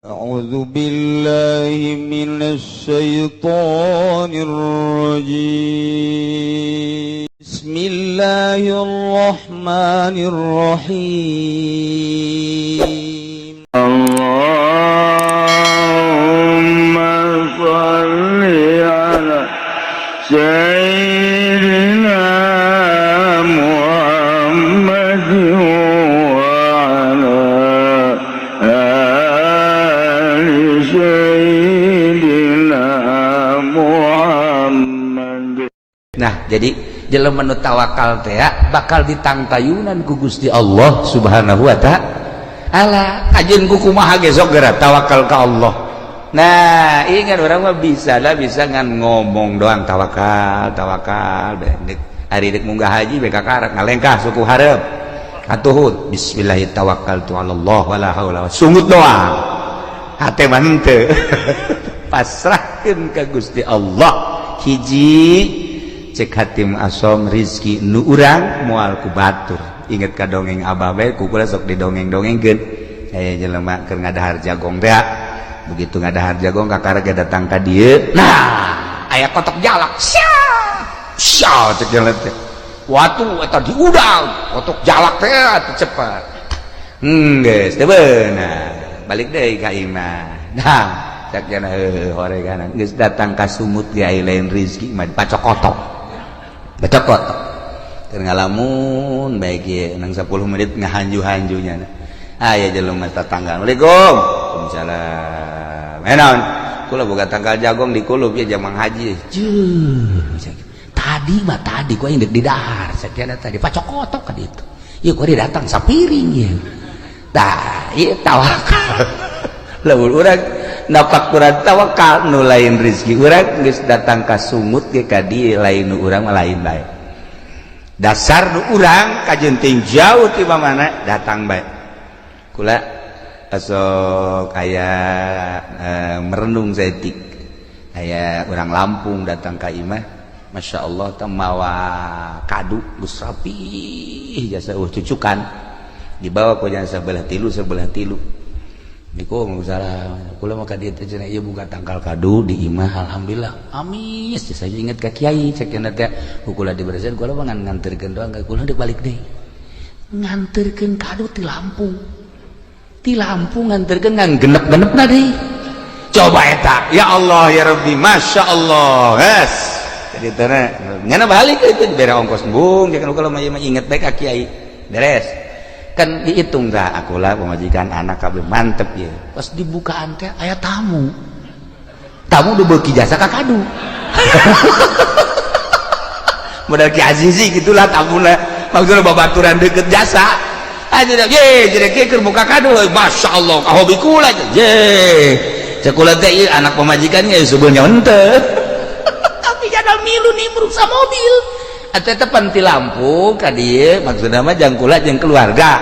أعوذ بالله من الشيطان الرجيم بسم الله الرحمن الرحيم اللهم صل على سيدنا محمد وعلى آل سيدنا محمد. Nah, jadi jelema nu tawakal teh bakal ditangtayunan ku Gusti Allah Subhanahu wa ta'ala. Ajeun ku kumaha ge sok geura tawakal ka Allah. Nah, ingat orang mah bisa ngan ngomong doang tawakal benek ari deuk munggah haji beka karak ngalengkah suku hareup atuhun bismillahirrahmanirrahim tawakkaltu 'alallah wala haula sungut doang hate mah henteu pasrahkeun ka Gusti Allah. Hiji cek hatim asom rizki nu urang moal ku batur. Inget ka dongeng abah bae ku kula sok didongeng-dongengkeun aya jelema keur ngadahar jagong teh. Begitu ngadahar jagong kakaraga datang ka dieu, nah aya kotok jalak sya cek jalan teh watu eta diudang kotok jalak teh atuh cepet geus teu beunang balik deui ka imah. Nah cek jana horeganan geus datang ka sumut ge aya lain rezeki mah pacokotok keur ngalamun bae ge nang 10 menit ngahanju-hanjunya aya jelema tetangga. Assalamualaikum. Waalaikumsalam. Enaon? Kula boga tanggal jagong di kulup ya jamang haji. Tadi ku aing deuk di dahar sakiana tadi pacokotok ka ditu. Ieu ku datang sapiring ieu. Tah, ieu tawakal. Lamun urang napak kurang tawakal nu lain rezeki urang geus datang ka sumut ge ka dieu lain nu urang mah lain bae. Dasar nu urang kajenting jauh ti mana datang bae. Kula asok aya merenung saeutik aya urang Lampung datang ka imah, masya Allah temawa kadu geus rapi jasa cucukan dibawa ku jasa sebelah tilu niku salah kula mah ka dieu teh cenah ieu boga tangkal kadu di imah alhamdulillah amis jasa inget ka kiai cek cenah teh kula diberesin kula mah nganterkeun doang kula deuk balik deui nganterkeun kadu ti Lampung nganterkeun ngan genep-genepna deui. Coba eta, ya Allah ya Rabbi, masya Allah, yes. Jadi teh nyana balik itu bere ongkos bung, jangan kalau mah inget baik ka kiai, beres. Kan dihitung dah aku lah pemajikan anak kabeh mantep ya. Pas dibukaan teh aya tamu udah beuki jasa ka kadu. Modal Ki Azizi gitulah tamuna, maksudna babaturan deukeut jasa. Aja dah, ye, jadi keur buka kado, masya Allah, hobi kula, ye, cekula teh anak pemajikannya sebenarnya henteu, tapi jadal milu nih merusak mobil, atau tepan ti Lampung, kadieu maksudnya mah jang kula jang keluarga,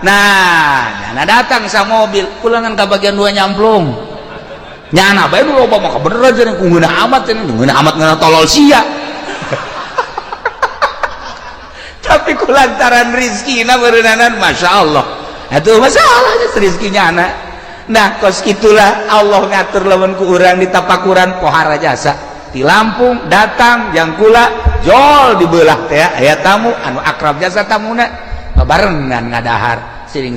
nah datang sa mobil, pulangan ke bagian 2 nyamplung, nyana bae nu loba mah beneran cenah kungeuna amat ngana tolol sia. Tapi kulantaran rizkina berenanan masya Allah itu masalahnya rizkinya anak. Nah kos gitulah Allah ngatur lawan ku urang di tapakuran pohara jasa di Lampung datang jang kula jol dibelah teh aya tamu anu akrab jasa tamuna barengan ngadahar siring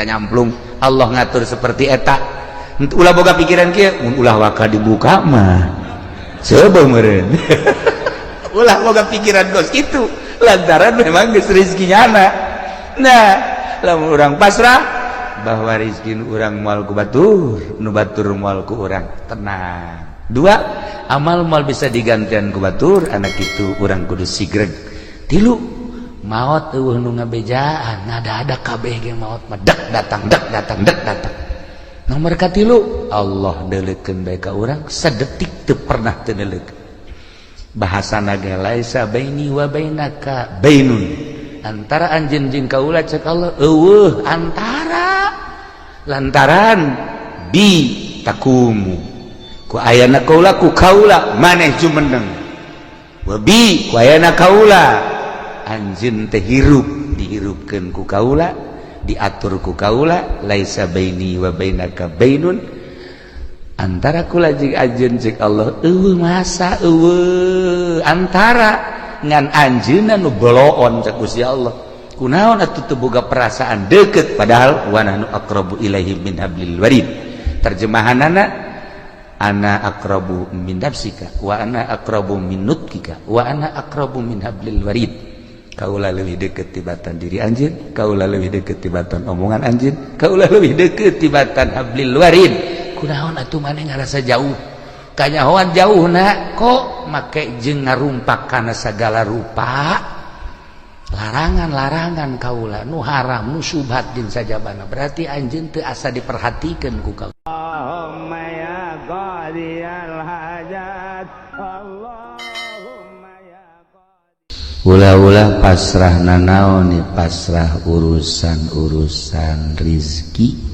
nyamplung Allah ngatur seperti eta. Ulah boga pikiran kieu mun ulah waka dibuka mah coba meureun. Ulah boga pikiran kos itu lantaran memang geus rezekinya anak. Nah lamun urang pasrah bahwa rezeki nu urang moal ku batur nu batur moal ku urang tenang. 2 amal moal bisa digantian ku batur anak itu urang kudu sigreg. 3 maot eueuh nu ngabejaan ngada-ada kabeh ge maot mah dek datang. Nomor 3 Allah deuleukeun bae ka urang sadetik teu pernah teu deuleukeun. Bahasana ge laisa baini wa bainaka bainun antara anjeun jeung kaula cek Allah eueuh antara lantaran bi takumu ku ayana kaula ku kaula maneh jumeneng wa bi ku ayana kaula anjeun teh hirup dihirupkeun ku kaula diatur ku kaula laisa baini wa bainaka bainun antara kula jeung anjeun cek Allah eueuh masa eueuh antara ngan anjeunna nu beloon cek Gusti Allah kunaon atuh teu boga perasaan deukeut padahal wa nahnu aqrabu ilaihi min hablil warid terjemahanana ana aqrabu min nafsika wa ana aqrabu min nutkika wa ana aqrabu min hablil warid kaula leuwih deukeut tibatan diri anjeun kaula leuwih deukeut tibatan omongan anjeun kaula leuwih deukeut tibatan hablil warid kunaon atuh maneh ngarasa jauh kanyahoan jauhna kok make jeung ngarumpak kana sagala rupa larangan-larangan kaula nu haram nu syubhat jeung sajabana berarti anjeun teu asa diperhatikeun ku kaula Allahumma ya qadiyal hajat Allahumma ya qadi ulah-ulah pasrah nanaon ni pasrah urusan-urusan rizki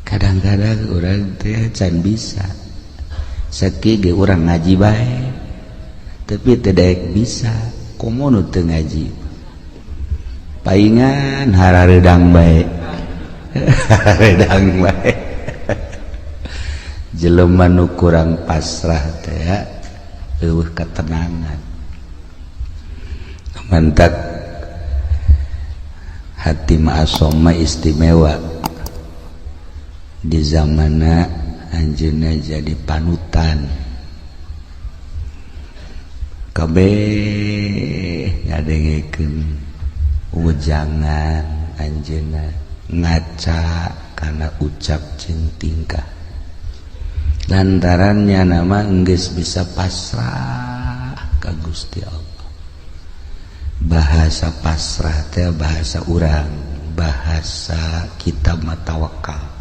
kadang-kadang urang teh can bisa sakieu ge urang ngaji bae tapi teu daek bisa komo nu teu ngaji paingan harareudang bae harareudang bae jelema nu kurang pasrah teh eueuh katenangan mantak hati ma'asoma istimewa di zamanna anjeunna jadi panutan kabeh ngadengekeun ujangan anjeunna ngaca kana ucap jeung tingkah lantarannya nama geus bisa pasrah ka Gusti Allah bahasa pasrah teh bahasa urang bahasa kitab mah tawakal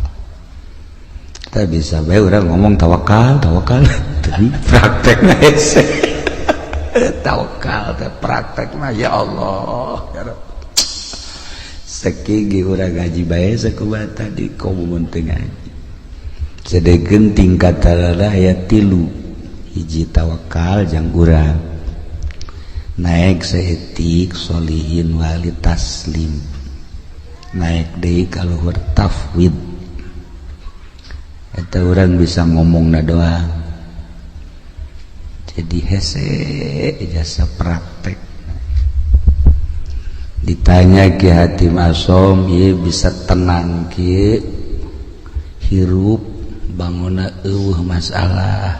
tak bisa bae urang ngomong tawakal tapi praktekna hese tawakal teh praktekna ya Allah ya Rabb sakigi urang ngaji bae sakumaha tadi komun teu ngaji sedegeun tingkatanna aya 3 hiji tawakal jang urang naik seetik solihin wali taslim naik deui ka luhur tafwid eta urang bisa ngomongna doang jadi hese jasa praktek ditanya Ki Hatim Asom ieu bisa tenang kieu hirup banguna eueuh masalah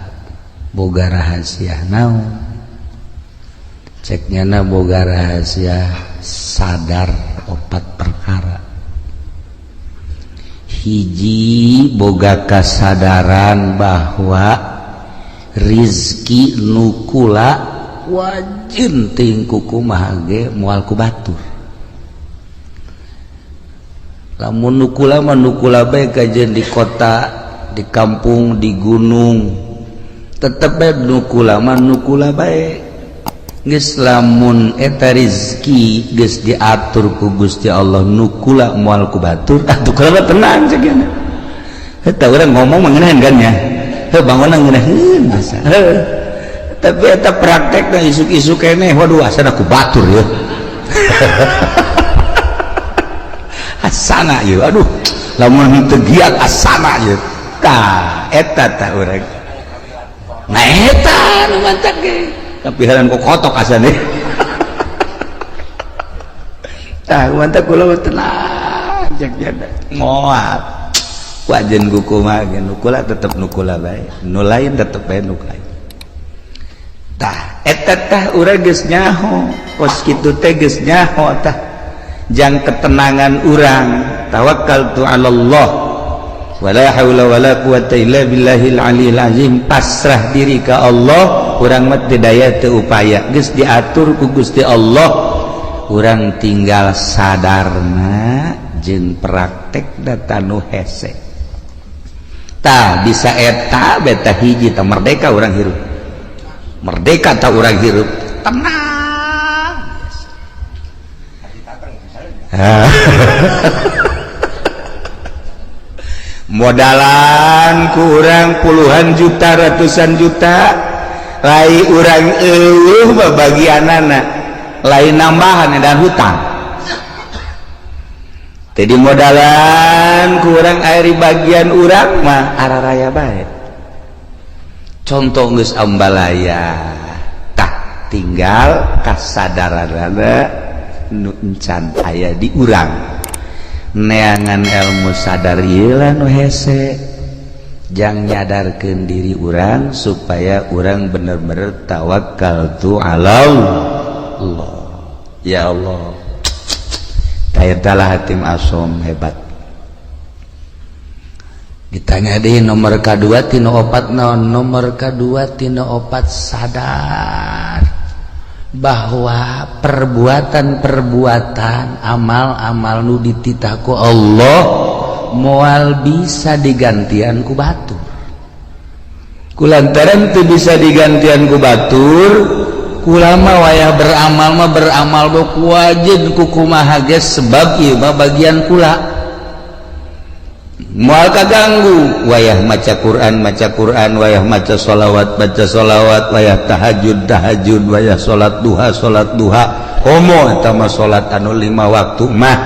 boga rahasia naon ceknyana boga rahasia sadar 4 perkara hiji boga kasadaran bahwa rizki nukula wajib tingku kumaha ge moal ku batur lamun nukula mah nukula bae kajeun di kota di kampung di gunung tetep bae nukula mah nukula bae geus lamun eta rizki geus diatur ku Gusti Allah nukula moal ku batur atuh kula tenang ceugana eta urang ngomong mengenahan kan ya heuh bangunna ngeunaheun bisa tapi eta praktekna isuk-isuk keneh waduh asana ku batur ya asana ieu aduh lamun teu giat asana ieu tah eta tah urang nah eta nu mantap ge tapi haran kok kotok asane tah mantap kula tenang jak jada moal wajen kukumaha ge nukula tetep nukula bae nu lain tetep bae nu lain tah eta tah urang geus nyaho kos kitu teh geus nyaho tah jang ketenangan urang tawakkaltu 'ala Allah wala haula wala quwata illa billahil aliyil azim pasrah diri ka Allah urang mah teu daya teu upaya geus diatur ku Gusti Allah urang tinggal sadarna jeung praktekna tanu hese tah bisa eta beta hiji tah merdeka urang hirup merdeka tah urang hirup tenang modalan kurang puluhan juta ratusan juta lai urang eueuh bagianana lain nambahan dan hutang tadi modalan kurang air bagian urang mah araraya bae contoh geus ambalaya tah tinggal kasadaranana nu encan aya di urang neangan ilmu sadar ieu lah nu hese jang nyadarkeun diri urang supaya urang bener-bener tawakal tu ala Allah ya Allah tayatalah hatim asom hebat ditanya deh nomor kedua tino opat naon nomor kedua tino opat sadar bahwa perbuatan-perbuatan amal-amal nu dititah ku Allah moal bisa digantian ku batur kulantaran teu bisa digantian ku batur kulama wayah beramal mah beramal ku wajib ku kumaha geus sebab ieu mah bagian kula moal kaganggu wayah maca Quran wayah maca sholawat wayah tahajud wayah salat duha homo eta mah salat anu 5 waktu mah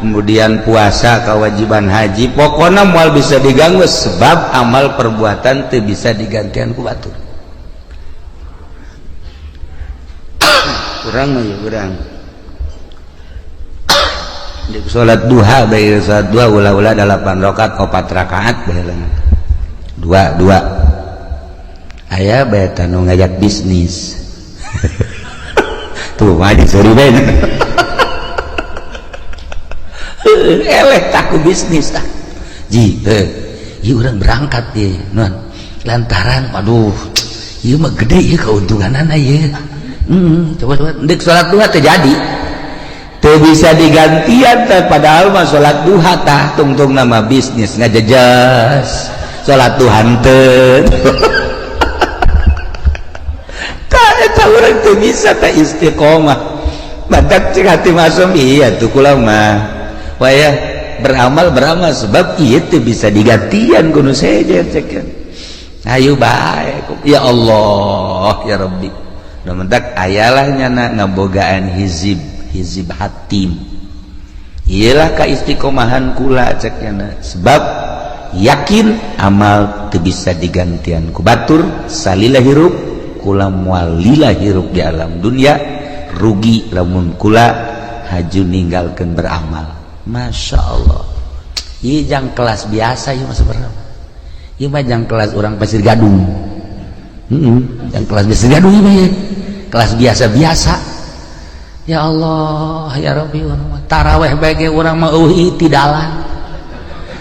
kemudian puasa kewajiban haji pokoknya moal bisa diganggu sebab amal perbuatan teu bisa digantian ku batur kurang mah ya kurang di salat duha bae salat duha ulah-ulah 8 rakaat 4 rakaat baheula 2 aya bae tanu ngajak bisnis tuh mah diseri bae eleh taku bisnis tah ji ieu urang berangkat ye non lantaran waduh ieu mah gede ieu keuntunganana ieu coba dek salat duha terjadi teu bisa digantian teh padahal mah salat duha tah tungtung nama bisnis ngajejas salat duha henteu tah eta urang teu bisa teh istiqomah badak cek hati masuk iya tuh kula mah wayah beramal sebab ieu teu bisa digantian kudu sejen cekeun ayo bae ya Allah ya Rabbi da mentak ayalah nyana ngabogaan hizib hatim iyalah kaistiqomahan kula cekna sebab yakin amal teu bisa digantian ku batur salila hirup kula moal lila hirup di alam dunia rugi lamun kula haju ninggalkeun beramal Masya Allah ieu jang kelas biasa ieu mah sebenarnya ieu mah jang kelas urang Pasir Gadung jang kelas Pasir Gadung ieu kelas biasa-biasa ya Allah ya Rabbi taraweh bagi orang mah tidalan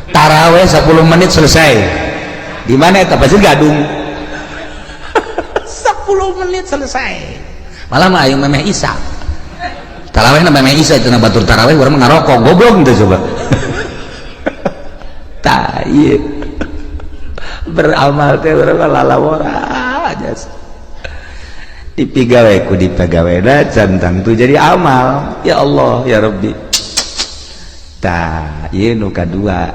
taraweh 10 menit selesai di mana eta Pasir Gadung 10 menit selesai malah mah ayo memeh Isa taraweh na memeh Isa itu na batur taraweh urang mah ngarokok goblok teh coba tah ieu beramal teh urang lalawora aja dipigawai ku dipegawena cantang tu jadi amal ya Allah ya Rabbi tah ieu nu kadua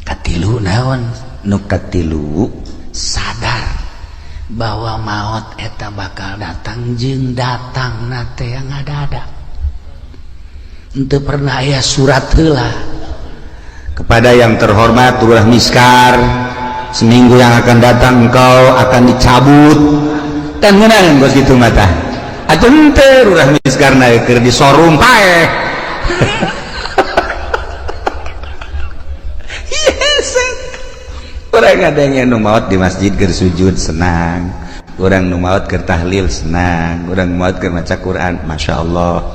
katilu naon nu katilu sadar bahwa maut eta bakal datang jeung datangna teh ngadadak henteu pernah aya surat heula kepada yang terhormat Lurah Miskar seminggu yang akan datang engkau akan dicabut kan ngeunaan bos kitu mah tah atuh henteu Lurah Miskarna keur di showroom pae urang ngadenge nu maot di masjid keur sujud senang urang nu maot keur tahlil senang urang maot keur maca Quran Masya Allah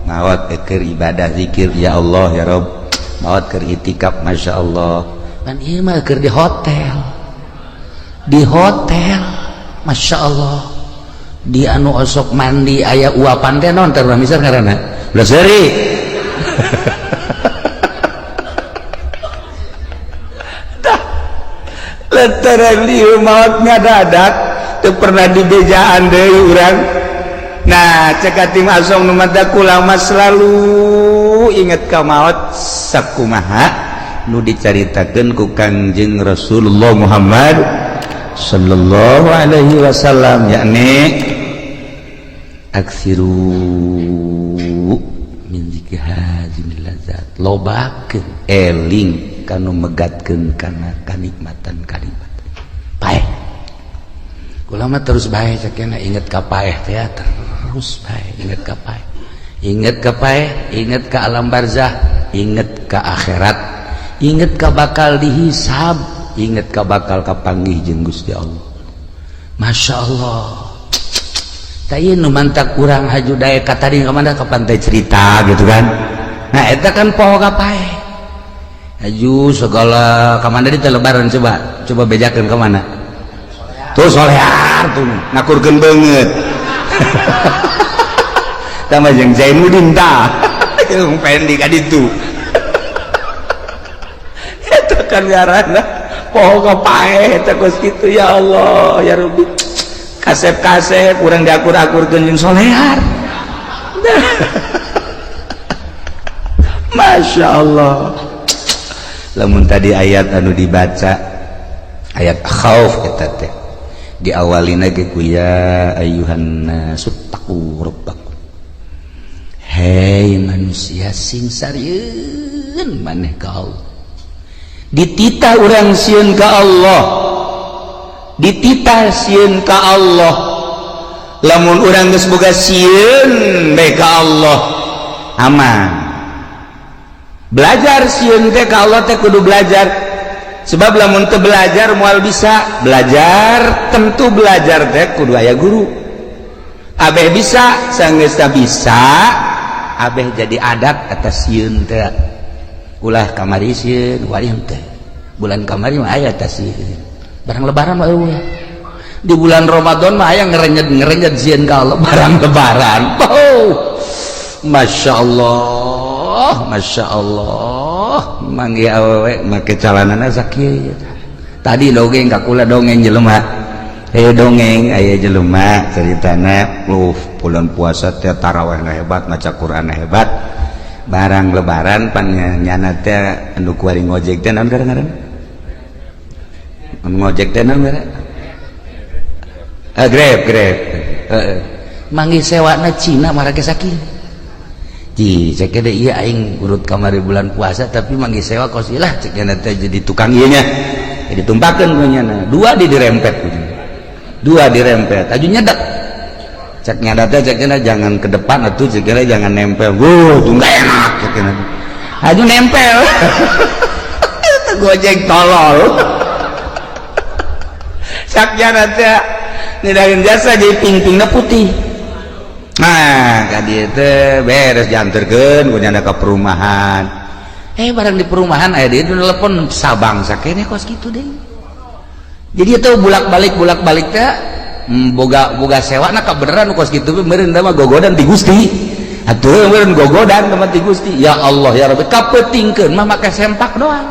maot keur ibadah zikir ya Allah ya Rabb maot keur itikaf Masya Allah kan ieu mah keur di hotel Masya Allah di anu osok mandi aya uapan teh naon teh misal ngaranna ulah seuri lantaran lieu maot ngadadak teu pernah dibejaan deui urang nah cek ating asong nu mata kulama selalu inget ka maot sakumaha nu dicaritakeun ku Kangjeng Rasulullah Muhammad sallallahu alaihi wasallam yakni aksiru min dzikri hazimil ladzat lobakeun eling kanu megatkeun kana kanikmatan kalimat paeh ulama terus bae sakena inget ka paeh teh terus bae inget ka paeh inget ka alam barzah inget ka akhirat inget ka bakal dihisab inget ka bakal kapanggih jeung Gusti Allah. Masya Allah tadi nu mantak kurang haju daya kata di kemana ke pantai cerita gitu kan. Nah itu kan poho kapai haju segala kemana di lebaran coba bejakan kemana tuh solear tuh ngakurkeun banget tambah jeung Zainuddin tah yang pengen ka ditu itu kan ngaranna poho kapai eta kos kitu ya Allah ya Rabbi kasep-kasep kurang diakur-akurkeun jeung solear. Masya Allah lamun tadi ayat anu dibaca ayat khauf eta teh diawalina ge ku ya ayyuhan nasu taqu rabbakum hei manusia sing sarieun maneh ka Allah dititah urang sieun ka Allah dititah sieun ka Allah lamun urang geus boga sieun bae ka Allah aman belajar sieun teh ka Allah teh kudu belajar sebab lamun teu belajar moal bisa belajar tentu belajar teh kudu aya guru abeh bisa sanggeus bisa abeh jadi adat atas sieun teh ulah kamari sieun warieu teh bulan kamari mah aya atas sieun barang lebaran mah di bulan Ramadan mah aya ngerenyet sieun ka Allah barang lebaran. Oh, Masya Allah manggi awewe make calanana sakieu tadi dongeng kakula dongeng jelema dongeng aya jelema ceritana bulan puasa teh tarawihna hebat maca Qur'an hebat barang lebaran pan nyana teh anu kuari ngojek teh naon ngaranna ngojek teh naon Grab manggi sewana Cina marake sakieu ji cek ada iya aing urut kamari bulan puasa tapi manggi sewa kosilah cek teh jadi tukang ieu nya jadi tumpakeun kunyana dua dirempet aju nyedak cek nyada teh cek jangan ke depan atuh cek jangan nempel tuh enggak enak cek aju nempel Gojek tolol sakjana teh nidageun jasa jadi ping-pingna putih. Nah, kadi teh beres dianterkeun ku nyanda ka perumahan. Barang di perumahan aya dieu telepon sabang sakene kos kitu deui. Jadi itu bulak-balik teh boga sewana ka beneran kos kitu meureun mah gogodan ti Gusti. Atuh meureun gogodan ka ti Gusti. Ya Allah ya Rabbi kapetingkeun mah make sempak doang.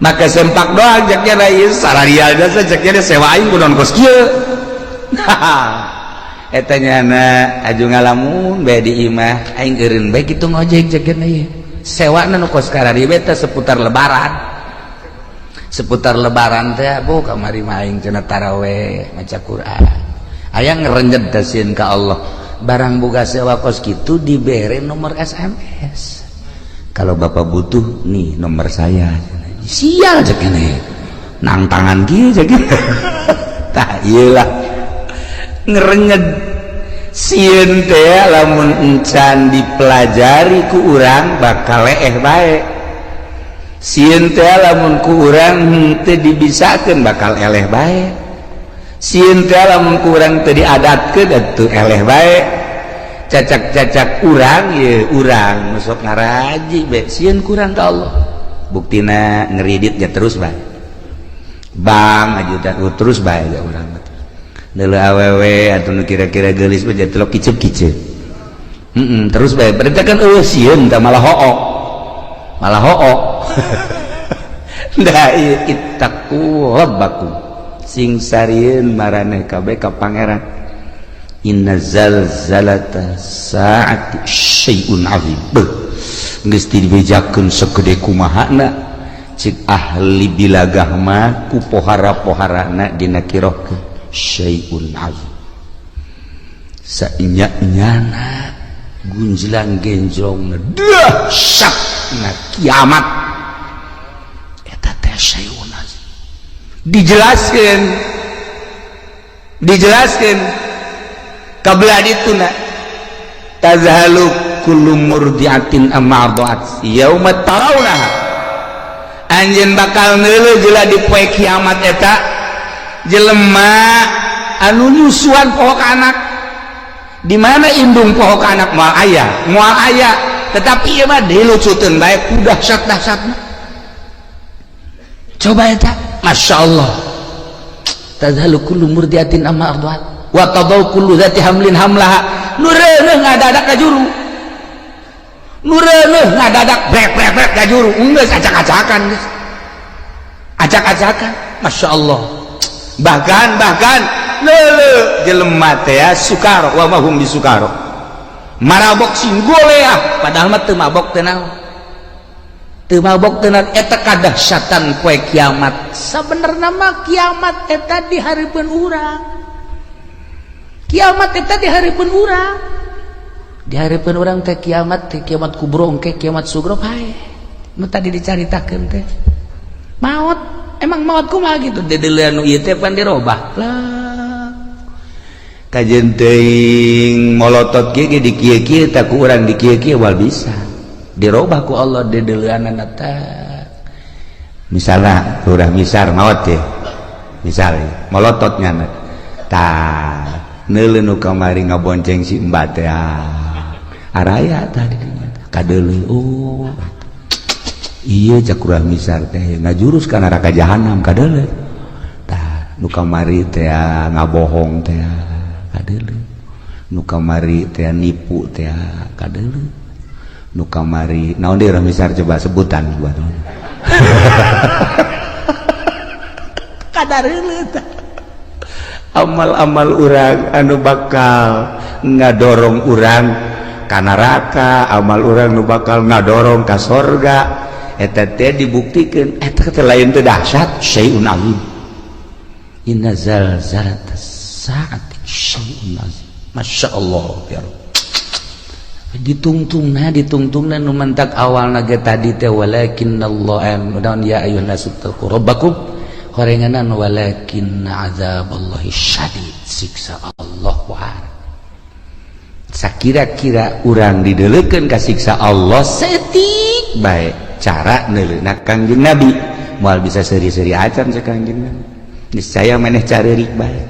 Maka sempak doang jaknya ieu sararial jasa jaknya sewa aing kunaon kos kieu. Eta nyana aju ngalamun bae di imah aing eureun bae kitu ngojek jakna ieu. Sewana nu kos karari bae teh seputar lebaran. Seputar lebaran teh bu kamari mah aing cenah tarawih maca Quran. Aya ngerenjed tasieun ka Allah. Barang boga sewa kos kitu dibere nomor SMS. Kalau Bapak butuh nih nomor saya. Sial cek ini nang tangan kieu cek tah ieu lah ngerenyed sieun teh lamun encan dipelajari ku urang bakal leeh bae sieun teh lamun ku urang teu dibisakeun bakal eleh bae sieun teh lamun ku urang teu diadatkeun atuh eleh bae cacak-cacak urang ye urang sok ngaraji bae sieun kurang ka Allah buktina ngeridit ya terus bae bang ajudan terus bae ya urang deuleu awewe atuh nu kira-kira geulis mah jatelok kiceup-kiceup terus bae berarti kan eueuh sieun tah malah hook da ieu ittaqu rabbakum sing sarieun maraneh kabeh ka pangeran inna zalzalata saati syai'un 'azim geus dibejakeun sagede kumahana cik ahli bilagah mah ku pohara-poharana dinakirohkeun syai'un 'azim saenya-nyana gunjlang genjlongna dahsyatna kiamat eta teh syai'un azim. dijelaskeun kabelah dituna tazhalu kullu murdiatin amma arda'at yauma tarawnaha anjeun bakal neuleuh jeula di poe kiamat eta jelema anu nyusuan poho ka anak di mana indung poho ka anak moal aya tetapi ieu mah dilucuteun bae ku dahsyat-dahsyatna coba eta masyaallah tazhalu kullu murdiatin amma arda'at wa tadau kullu zati hamlin hamlaha nureuneuh ngadadak ka juru nureuneuh ngadadak brek ka juru geus acak-acakan geus acak-acakan masyaallah bahkan leuleuh jelema teh sukaro wa mahum bisukaro marabok singgolea padahal mah teu mabok teh naon teu mabok teh naon eta kadahsyatan poe kiamat sabenerna mah kiamat eta di hareupeun urang kiamat eta di hareupeun urang di hareupeun urang teh kiamat kubro engke kiamat sugro bae nu tadi dicaritakeun teh maut emang maut kumaha gitu dedeuleun nu ieu teh pan dirobah lah kajeun teuing molotot kieu di kieu-kieu teh ku urang di kieu-kieu wal bisa dirobah ku Allah dedeuleunana teh misalna urang misar maot teh misal molotot nyana tah neuleuh nu kamari ngabonceng si Mbah teh araya tadi kadeuleuh oh iya cak urang misar teh ngajurus ka neraka jahanam kadeuleuh tah nu kamari teh ngabohong teh kadeuleuh nu kamari teh nipu teh kadeuleuh nu kamari naon deui urang misar coba sebutan buat kadareuleut tah amal-amal urang anu bakal ngadorong urang ka neraka amal urang nu bakal ngadorong ka sorga eta teh dibuktikeun eta teh lain teh dahsyat syai'un azim inna zalzalatas saati syai'un azim masyaallah ya ditungtungna nu mentak awalna ge tadi teh walakinnallaha dan ya ayyuhan nasu taqu rabbakum horenganan walakin azaballahi syadid siksa Allah wahar sakira-kira urang dideuleukeun ka siksa Allah setik bae cara neuleuhna Kangjeng Nabi moal bisa seuri-seuri acan cek Kangjeng Nabi niscaya maneh careurik bae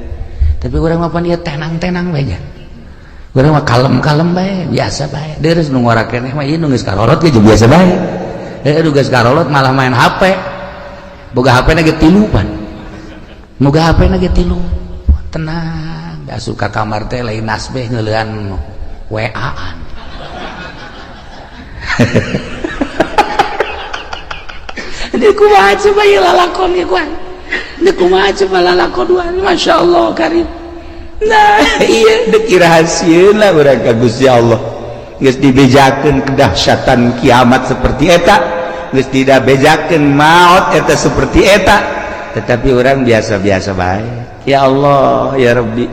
tapi urang mah pan ieu tenang-tenang bae nya urang mah kalem-kalem bae biasa bae deres nu ngora keneh mah ieu nu geus karorot ge biasa bae nu geus karorot malah main HP boga HP na ge 3 pan boga HP na ge 3 tenang da suka kamar teh lain nasbeh ngeuleuhan WA-an ini kumaha coba ieu lalakon ieu kuan ini kumaha coba lalakon duaan masyaallah karim nah iya deuk rahasieuna urang ka Gusti Allah geus dibejakeun kedahsyatan kiamat seperti eta geus tidak bejakeun maut eta seperti eta tetapi orang biasa-biasa bae ya Allah ya Rabbi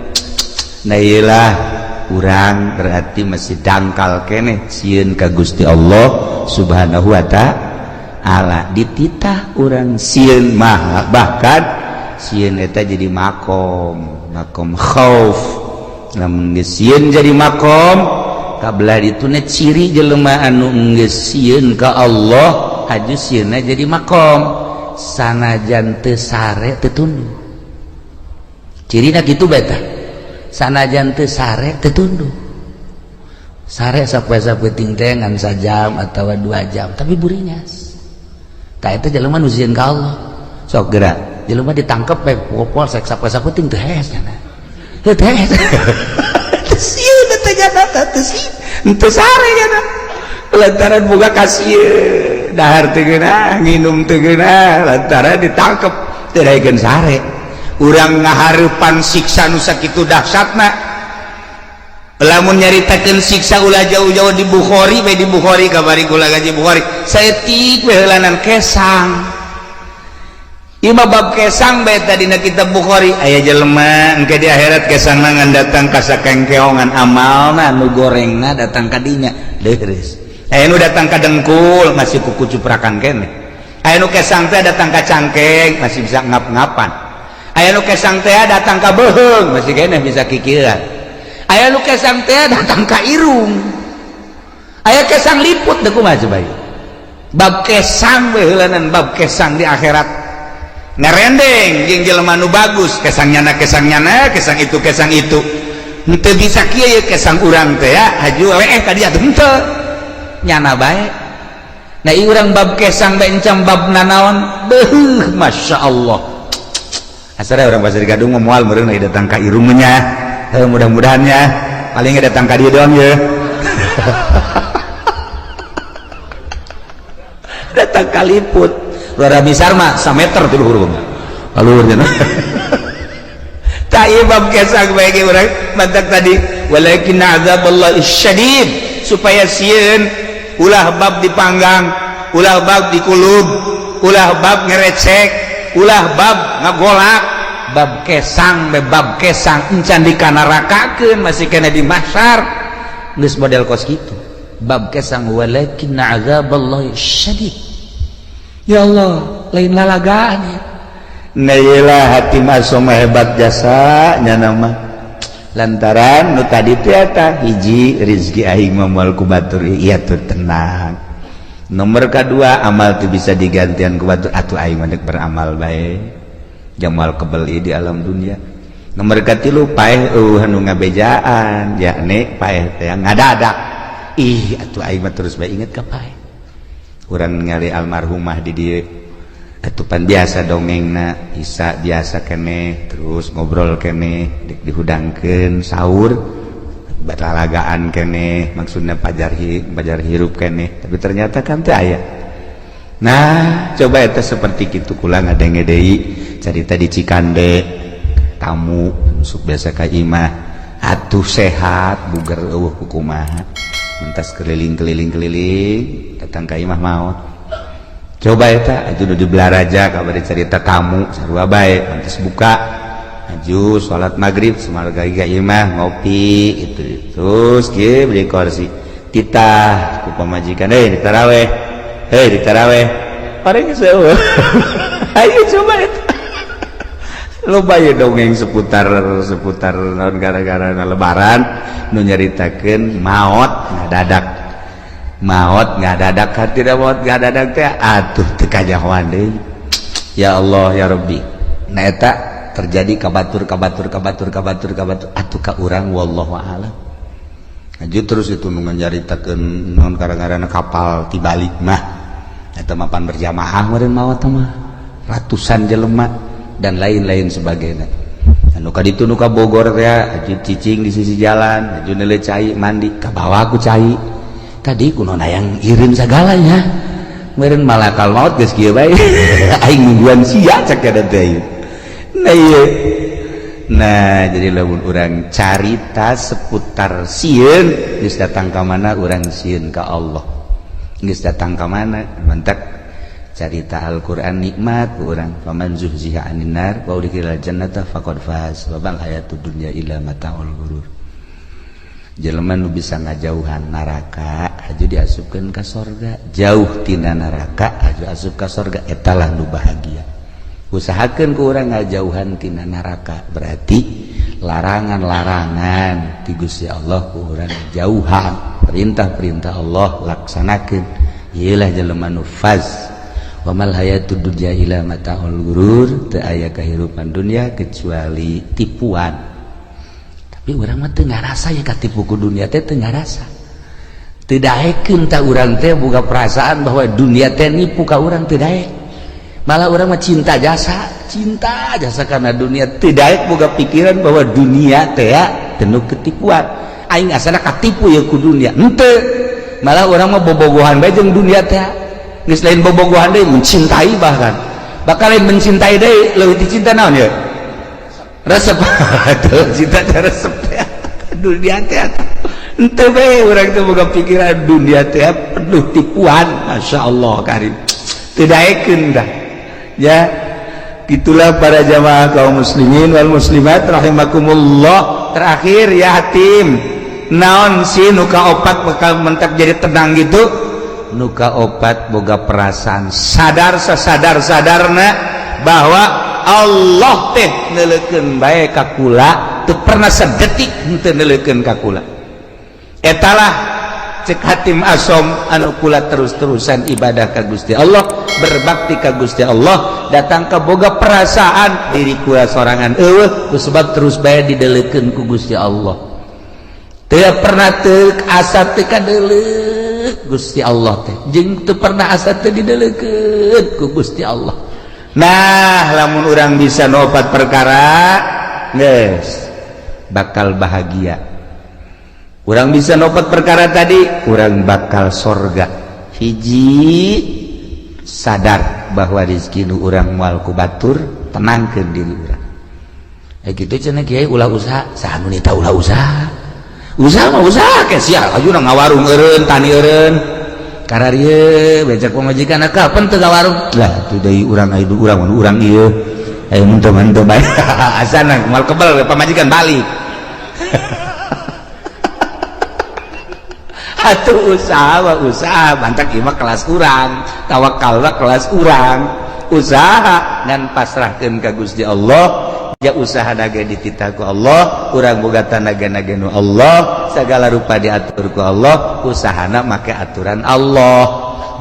nah iyalah urang berarti masih dangkal keneh sieun ka Gusti Allah subhanahu wa ta'ala dititah urang sieun mah bahkan sieun eta jadi makom khauf lamun geus sieun jadi makom kabelah dituna ciri jelema anu geus sieun ka Allah haju sieunna jadi makom sanajan teu sare teu tunduk cirina kitu beta sanajan teu sare teu tunduk sare sapoe-sapoe teh ngan sajam atawa 2 jam tapi burinyas tah eta jelema nu sieun ka Allah sok geura jelema ditangkep pe polsek sapoe-sapoe teu hees nya teu hees sieun teh nya teu sare nya lantaran boga kasieun dahar teu geunah nginum teu geunah lantaran ditangkep teu daekeun sare urang ngahareupan siksa nu sakitu dahsyatna lamun nyaritakeun siksa ulah jauh-jauh di Bukhari bae di Bukhari kabari kula gaji Bukhari saeutik we heulanan kesang Imam bab kesang bae tadina kitab Bukhari aya jelema engke di akhirat kesang ngan datang ka sakengkeongan amalna nu gorengna datang ka dinya leres. Aya nu datang ka dengkul masih kuku cuprakan keneh. Aya nu kesang teh datang ka cangkeng masih bisa ngap-ngapan. Aya nu kesang teh datang ka beuheung masih keneh bisa kikiran. Aya nu kesang teh datang ka irung. Aya kesang liput teh kumaha coba ieu. Bab kesang we heulanan bab kesang di akhirat. Ngerendeng jeung jelema nu bagus kesangnyana kesang itu henteu bisa kieu ye kesang urang teh ya haju ka dieu teh henteu nyana bae. Nah ieu urang bab kesang bae encam bab nanaon beuh masyaallah asara urang Pasir Gadung moal meureun datang ka irung nya mudah-mudahan ya paling datang ka dieu doang ye datang ka liput luar besar mah 1 meter tuh luhur alurnya tak ibab kesang bagi orang mantak tadi walakin azaballahi syadid supaya sieun ulah bab dipanggang ulah bab dikulub ulah bab ngerecek ulah bab ngagolak bab kesang encan dikanarakakeun masih kena di mahsyar geus model kos kitu bab kesang walakin azaballahi syadid. Ya Allah, lain lalagaan ya. Nailah hati masoma hebat jasanya nama. Lantaran nu tadi teh eta hiji rezeki aing moal ku batur ieu teh tenang. Nomor kedua amal teh bisa digantian ku batur atuh aing mah beramal bae. Jamal kebel di alam dunia. Nomor katilu paeh anu ngabejaan yakni paeh teh ngadadak. Ih atuh aing mah terus bae inget ka paeh. Urang ningali almarhumah di dieu atupan biasa dongengna isa biasa keneh terus ngobrol keneh dihudangkeun saur balalagaan keneh maksudna pajar hirup keneh tapi ternyata kan teu aya. Nah coba eta seperti kitu kula ngadenge deui carita di Cikande tamu sok biasa ka imah atuh sehat buger eueuh kumaha mentas keliling datang ka imah maot coba eta aju nu diblaraja kabari cerita tamu sarua bae mentas buka aju salat maghrib sumarga ka imah ngopi itu terus kieu beli kursi titah ku pamajikan di taraweh pareng geus eueuh ayo coba eta loba ya dongeng seputar naon gara-gara lebaran nu nyaritakeun maot ngadadak tidak maot ngadadak teh atuh teu kajahoan deui ya Allah ya Rabbi. Nah eta terjadi kabatur atuh ka urang wallahu a'lam. Aju terus itu nu nyaritakeun naon gara-garana kapal tibalik mah eta mapan berjamaah meureun maot mah ratusan jelema dan lain-lain sebagainya. Anu ka ditu nu ka Bogor teh aju cicing di sisi jalan, aju neuleuh cai mandi ka bawah ku cai. Tadi kunaon hayang ireun sagalanya. Meureun malakal maut geus kieu bae. Aing nungguan sia cek kada teh. Nah ieu. Nah, jadi lamun urang carita seputar sieun geus datang ka mana urang sieun ka Allah. Geus datang ka mana mentak carita Al-Quran nikmat urang faman zuhziha 'anil nar wa udkhilal jannata faqad faz wa bal hayatud dunya illa mata'ul ghurur. Jelema nu bisa ngajauhan neraka aju diasupkeun ka sorga, jauh tina neraka aju asup ka sorga eta lah nu bahagia. Usahakeun ku urang ngajauhan tina neraka berarti larangan-larangan ti Gusti Allah ku urang jauhan, perintah-perintah Allah laksanakeun. Ieulah jelema nu faz. Wa mal hayatud dunya illa mata'ul ghurur, teu aya kahirupan dunia kecuali tipuan. Tapi urang mah teu ngarasa ya katipu ku dunia teh teu ngarasa. Teu daekeun ta urang teh boga perasaan bahwa dunia teh nipu ka urang teu daek. Malah urang mah cinta jasa karena dunia teu daek boga pikiran bahwa dunia teh penuh ketipuan. Aing asana katipu ya ku dunia. Henteu. Malah urang mah bobogohan bae jeung dunia teh. Geus lain bobogohan deui mencintai bahkan lain mencintai deui leuwih dicinta naon ya resep tuh cinta resep dunia teh henteu bae urang teh boga pikiran dunia teh penuh tipuan masyaallah karim teu daekeun dah ya Itulah para jamaah kaum muslimin wal muslimat rahimakumullah. Terakhir yatim naon si nuka opat bakal mentak jadi tenang gitu. Nuka opat boga perasaan sadar sadarna bahwa Allah teh neulekeun bae ka kula, teu pernah sadetik henteu neulekeun ka kula. Etalah cek hatim asom anu kula terus-terusan ibadah ka Gusti Allah, berbakti ka Gusti Allah, datang ka boga perasaan diri kula sorangan eueuh kusebab terus bae dideulekeun ku Gusti Allah. Teu pernah teu asa teu kadeuleuk Gusti Allah teh, jeung teu pernah asa teu dideulekeun ku Gusti Allah. Nah, lamun urang bisa nopat perkara geus bakal bahagia. Urang bisa nopat perkara tadi, urang bakal sorga. Hiji sadar bahwa rezeki nu urang moal ku batur, tenangkeun diri urang. Kitu cenah kiai ulah usaha, saha nu nita ulah usaha. Usaha mah usaha ke sia, ayeuna ngawarung eureun, tani eureun. Kararieu becak pamajikan kapan teu ngawarung? Lah teu deui urang aya urang ieu. Aya mun teu bae. Asana moal kebal pamajikan balik. Atuh usaha bantak ieu mah kelas urang, tawakal kelas urang. Usaha ngan pasrahkeun ka Gusti Allah. Ya usaha naga dititah ku Allah, urang boga tanaga nu Allah, segala rupa diatur ku Allah, usahana make aturan Allah.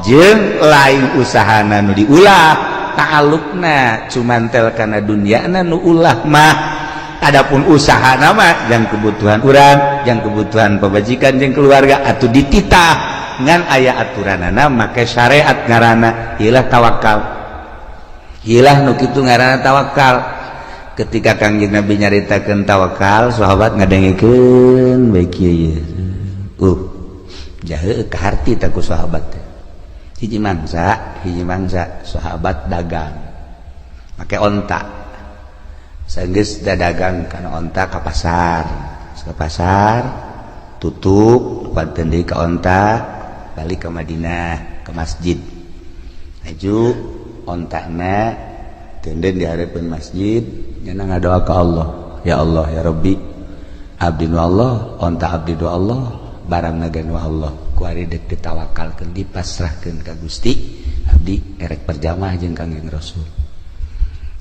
Jeung lain usahana nu diulah, ta'alluqna cumantel kana dunyana nu ulah mah. Adapun usahana mah yang kebutuhan urang, yang kebutuhan pamajikan jeung keluarga atuh dititah ngan aya aturanana make syariat ngaranna ilah tawakal. Ilah nu kitu ngaranna tawakal. Ketika Kangjeng Nabi nyaritakeun tawakal, sahabat ngadengikeun bae kieu. Jahe ka harti ta ku sahabat teh. Hiji mangsa sahabat dagang. Make onta. Saenggeus dadagang kana onta ka pasar. Ka pasar tutup pateun deui ka onta, balik ka Madinah, ke masjid. Maju ontana tenden di harapan masjid, nyana ngadoa ke Allah, ya Allah ya Rabbi, abdi nu Allah, onta abdi nu Allah, barang naga nu Allah, ku ari deuk ditawakalkeun dipasrahkeun ka Gusti, abdi erek perjamaah jeung Kangjeng Rasul.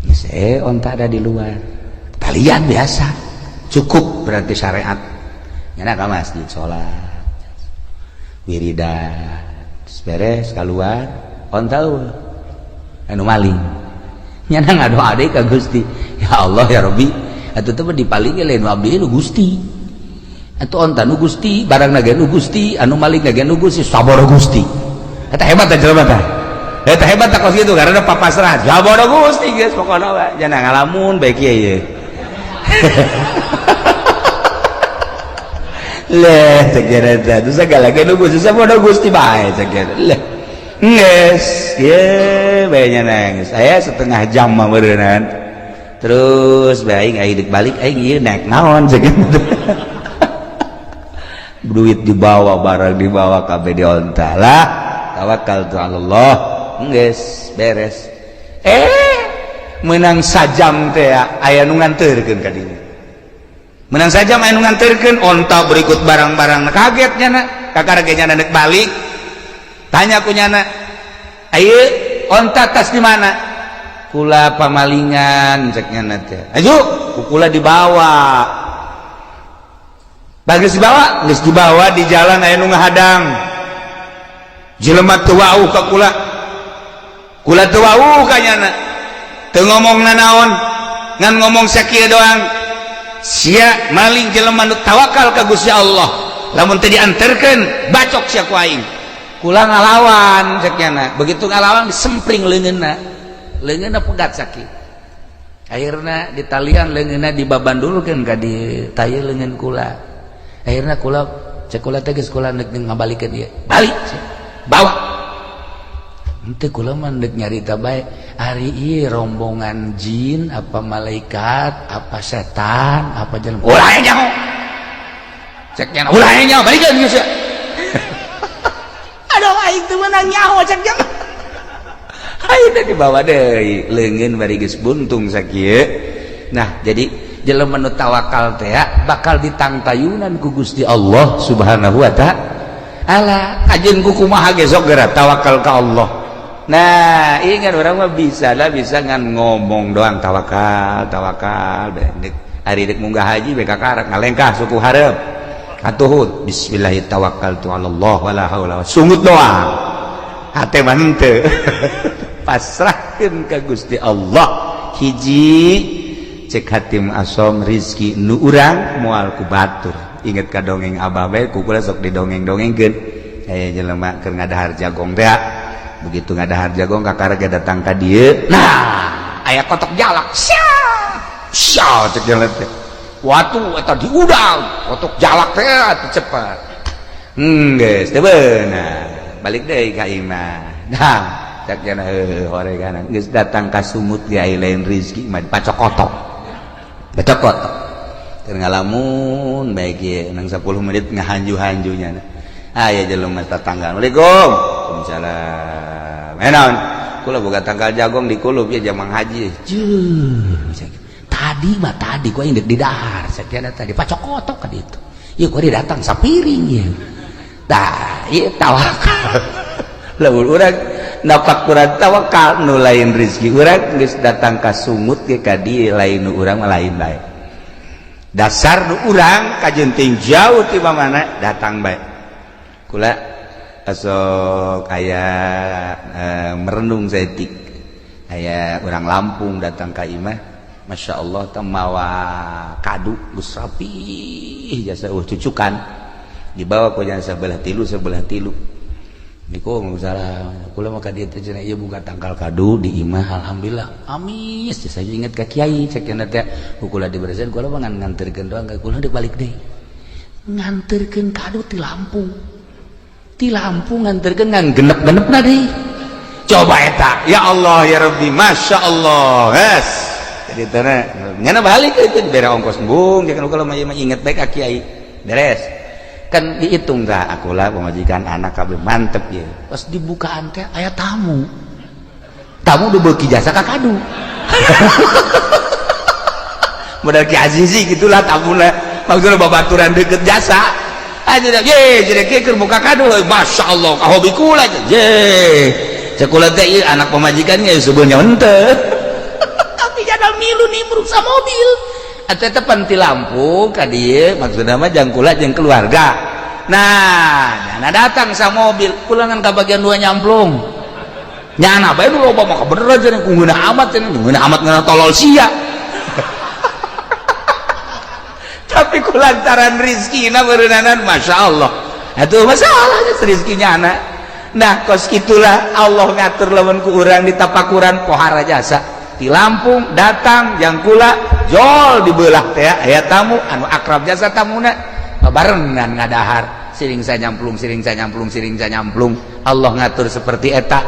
Geus onta ada di luar, talian biasa, cukup berarti syariat. Nyana ka masjid salat, wiridan, beres keluar, onta anu maling. Nyana ngadoa deui ka Gusti, ya Allah ya Rabbi, atuh teh dipalingi lain abdi nu Gusti, atuh onta nu Gusti, barang nage nu Gusti, anu maling nage nu Gusti, saboro Gusti. Eta hebat tah jelema tah, eta hebat tah kos kitu karena papasrah, saboro Gusti geus pokona we, jangan ngalamun bae kieu ye. Leh cek eta teh segala ge nu Gusti, saboro Gusti bae cek eta. Leh nges, ye, bayarnya nangis. Saya setengah jam mah berenang. Terus baik, aing balik, aing iya naik naon segitu. Duit dibawa, barang dibawa, kabeh di onta lah. Tawakal tu Allah, nges, beres. Menang sajam teh, aya nu nganterkeun ka dieu. Menang sajam aya nu nganterkeun, onta berikut barang-barang, kagetnya na, kakaragenya nek balik. Tanya kunyana, ayo onta tas di mana? Kula pamalingan, ceknya nanti. Ayo, kula dibawa. Bagus dibawa, geus dibawa di jalan aya nu ngahadang. Jelema teu wau ka kula. Kula teu wau ka nyana. Teu ngomongna naon, ngan ngomong sakieu doang. Sia maling jelema nu tawakal ka Gusti Allah. Lamun teu dianterkeun, bacok sia ku aing. Kula ngalawan ceknya, begitu ngalawan disempring leungeunna pegat sakit. Akhirna ditalian leungeunna dibabandulkeun ka di tayeu leungeun kula. Akhirna kula cek kula teh geus kula neuk ngabalikeun ieu. Balik bawa. Henteu kula mah neuk nyarita bae, ari ieu rombongan jin apa malaikat apa setan apa jelema. Ulah nyaho. Ceknya ulah nyaho balikeun geus. Aduh aing teu meunang nyaho cek jam. ayeuna dibawa deui leungeun bari geus buntung sakieu. Nah jadi jelema nu tawakal teh bakal ditangtayunan ku Gusti Allah Subhanahu wa ta'ala. Ajeun ku kumaha ge sok geura tawakal ka Allah. Nah ingat orang mah bisa ngan ngomong doang tawakal hari dek munggah haji beka karak ngalengkah suku hareup atuhud bismillahirrahmanirrahim wala haula sungut doang hate mah henteu pasrahkeun ka Gusti Allah. Hiji cek hatim asom rizki nu urang moal ku batur. Inget ka dongeng abah bae ku kula sok didongeng-dongengkeun aya jelema keur ngadahar jagong teh. Begitu ngadahar jagong kakaraga datang ka dieu, nah aya kotok jalak sia cek jalan teh watu eta diudang kotok jalak teh atuh cepet geus teu beunang balik deui ka imah. Nah cek cenah horeganan geus datang ka sumut ge aya lain rezeki mah dipacokotok bacokotok keur ngalamun bae ge nang 10 menit ngahanju-hanjunya aya jelema tetangga. Assalamualaikum. Waalaikumsalam. Enaon? Kula boga tanggal jagong di kulup ya jamang haji. Tadi ku indek di dahar sakiana tadi pacokotok ka ditu. Ieu ku datang sapiring ye. Tah, ieu tawakal. Lamun urang napak kurang tawakal nu lain rezeki urang geus datang ka sumut ge ka dieu lain nu urang mah lain bae. Dasar nu urang kajenting jauh ti mana datang bae. Kula asok aya merenung saeutik aya urang Lampung datang ka imah Masya Allah temawa kadu geus rapi jasa cucukan dibawa ku jasa sebelah tilu Assalamualaikum salam kula mah ka dieu teh cenah ieu buka tangkal kadu di imah alhamdulillah amis jasa inget ka kiai cek cenah teh kula diberesin kula mah nganterkeun doang kula deuk balik deui nganterkeun kadu ti Lampung nganterkeun ngan genep-genepna deui. Coba eta, ya Allah ya Rabbi, Masya Allah. Yes. Jadi teh nyana balik itu bere ongkos embung, jangan kalau mah inget baik ka kiai. Beres. Kan dihitung tah akulah pamajikan anak kabeh mantep ya. Pas dibukaan teh aya tamu. Tamu udah beuki jasa ka kadu. Modal Ki Azizi gitulah tamuna. Maksudna babaturan deukeut jasa. Aja dah, ye, jadi keur buka kado, Masya Allah, hobi kula, ye, cekula teh anak pemajikannya sebenarnya henteu, tapi jadal milu nih meruksa mobil, atau tepan ti Lampung, kadieu maksudnya mah jang kula jang keluarga, nah datang sa mobil, pulangan ke bagian 2 nyamplung, nyana bae nu loba mah bener aja nih, ngeuna amat ngena tolol sia. Tapi kulantaran rizkina berenang Masya Allah itu masalahnya rizkinya anak. Nah kos gitulah Allah ngatur lawan ku urang di tapakuran pohara jasa di Lampung datang yang kula jol dibelah teh aya tamu anu akrab jasa tamuna barengan ngadahar siring nyamplung Allah ngatur seperti eta.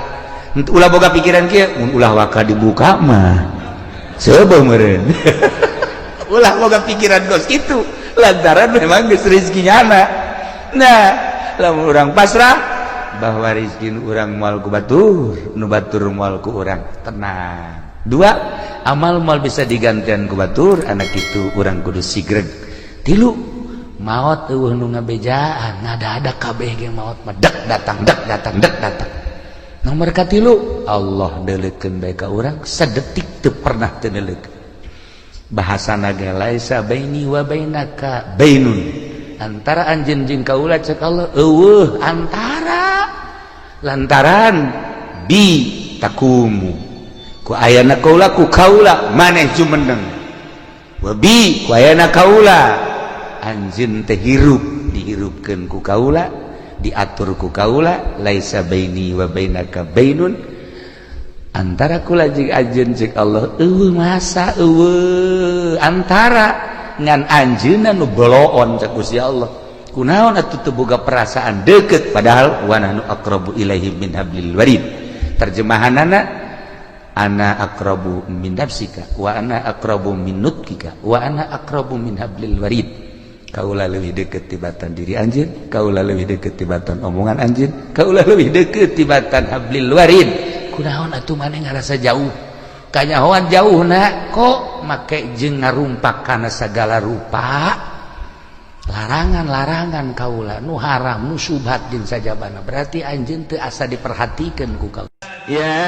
Ulah boga pikiran kieu mun ulah waka dibuka mah sebeuh meureun. Ulah boga pikiran gos gitu lantaran memang geus rezekinya anak. Nah lamun urang pasrah bahwa rezeki nu urang moal ku batur nu batur moal ku urang tenang. 2 amal moal bisa digantian ku batur anak itu urang kudu sigreg. 3 maot eueuh nu ngabejaan ngada-ada kabeh ge maot mah dek datang. Nomor 3 Allah deuleukeun bae ka urang sadetik teu pernah teu deuleukeun. Bahasana ge laisa baini wa bainaka bainun antara anjeun jeung kaula cek Allah eueuh antara lantaran bi takumu ku ayana kaula ku kaula maneh jumeneng wa bi ku ayana kaula anjeun teh hirup dihirupkeun ku kaula diatur ku kaula laisa baini wa bainaka bainun antara kula jeung anjeun cek Allah eueuh masa eueuh antara ngan anjeunna nu beloon cek Gusti Allah kunaon atuh teu boga perasaan deukeut padahal wa nahnu aqrabu ilaihi min hablil warid. Terjemahanana ana aqrabu min nafsika wa ana aqrabu min nutkika wa ana aqrabu min hablil warid. Kaula leuwih deukeut tibatan diri anjeun, kaula leuwih deukeut tibatan omongan anjeun, kaula leuwih deukeut tibatan hablil warid. kunaon atuh maneh ngarasa jauh kanyahoan jauh nak kok make jeung ngarumpak kana sagala rupa larangan-larangan kaula nu haram nu syubhat jeung sajabana berarti anjeun teu asa diperhatikeun ku kaula ya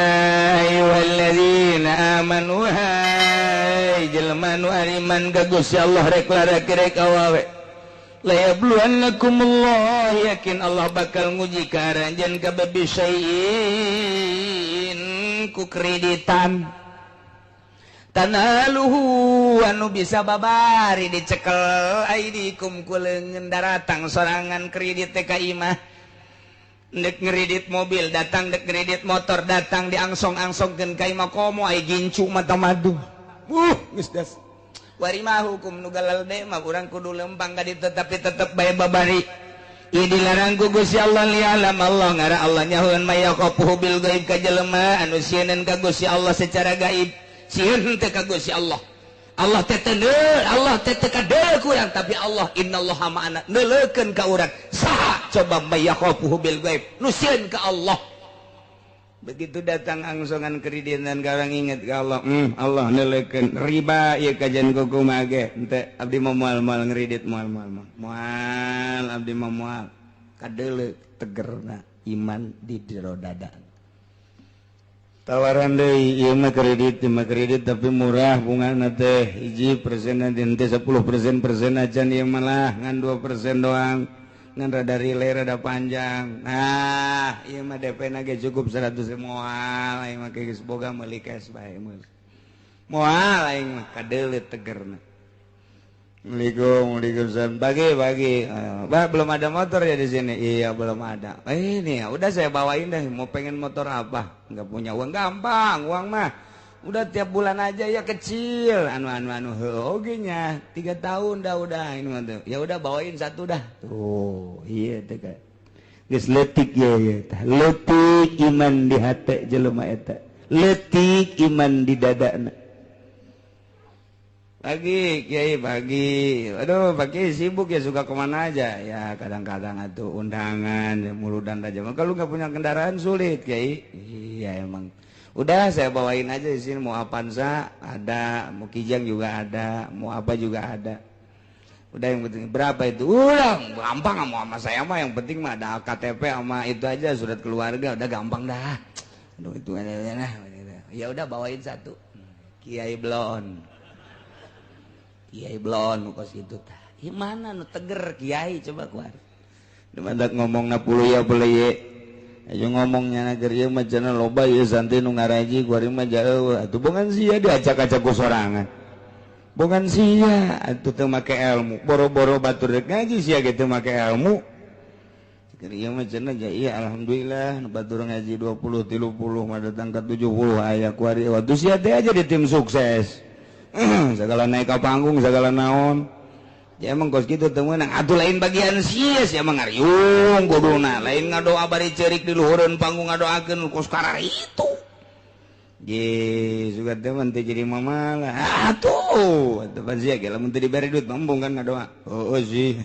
ayyuhalladzina amanu hai jelema nu ariman ka Gusti Allah rek larek awawe la yabluwannakumullah yakin Allah bakal nguji ka aranjeun ka babisaiin ku kreditan tanaluhu anu bisa babari dicekel aidikum ku leungeun daratang sorangan kredit teh ka imah dek ngeredit mobil datang dek ngeredit motor datang diangsong-angsongkeun ka imah komo ai gincu mata madu geus das wari mah hukum nu galal de mah urang kudu lempang ka ditu tapi tetep bae babari ieu dilarang ku Gusti Allah lialam Allah ngara Allah nyahoeun maya qafuhu bil gaib ka jelema anu sieun ka Gusti Allah secara gaib sieun teh ka Gusti Allah Allah teh Allah teh kadeu kurang tapi Allah innallaha ma'ana neuleukeun ka urang saha coba maya qafuhu bil gaib nu sieun ka Allah begitu datang angsongan kreditan ka urang inget ka Allah Allah neuleukeun riba ieu kajian kumaha ge henteu abdi mah moal ngredit moal abdi mah moal kadeuleu tegerna iman di jero dada tawaran deui ieu mah kredit tapi murah bungana teh 1% teh 10% acan ieu mah lah ngan 2% doang ngan rada relay rada panjang nah ieu mah DP-na ge cukup 100 moal aing mah geus boga meuli cash bae moal aing mah kadeuleu tegerna Waalaikumsalam bagi Mbak belum ada motor ya di sini iya belum ada ini ya udah saya bawain deh mau pengen motor apa nggak punya uang gampang uang mah udah tiap bulan aja ya kecil anu oge nya 3 tahun dah udah ini mah ya udah bawain satu dah tuh iya teh geus leutik ya leutik iman di hate jelema eta leutik iman di dadana pagi Kiai pagi aduh pagi sibuk ya suka kemana aja ya kadang-kadang atuh undangan ya, muludan aja kalau nggak punya kendaraan sulit Kiai iya emang udah saya bawain aja di sini mau Avanza ada mau Kijang juga ada mau apa juga ada udah yang penting berapa itu udah gampang sama saya mah yang penting mah ada KTP sama itu aja surat keluarga udah gampang dah aduh itu aja ya udah bawain satu Kiai Blon kos itu tah. Ieu mana nu teger Kiai coba kuar. Demandak ngomongna puluh ya boleh ye. Ayo ngomongnya nager ieu mah cenah loba ieu santai nu ngaraji kuari mah jauh. Atuh bongan sia diacak-acak ku sorangan. Bongan sia atuh teu make ilmu. Boro-boro batur rek ngaji sia ge teu make ilmu. Keur ieu mah cenah ja iya alhamdulillah nu batur ngaji 20 30 mah datang ka 70 aya kuari waktu sia teh aja di tim sukses. Segala naik ke panggung segala naon ya emang kos gitu temenang atuh lain bagian sia emang ngariung kuduna lain ngadoa bari ceurik di luhureun panggung ngadoakeun kos karar itu ye suka teman teh jadi mamalah atuh pan sia ge lamun teu dibere duit mambung kan ngadoa sih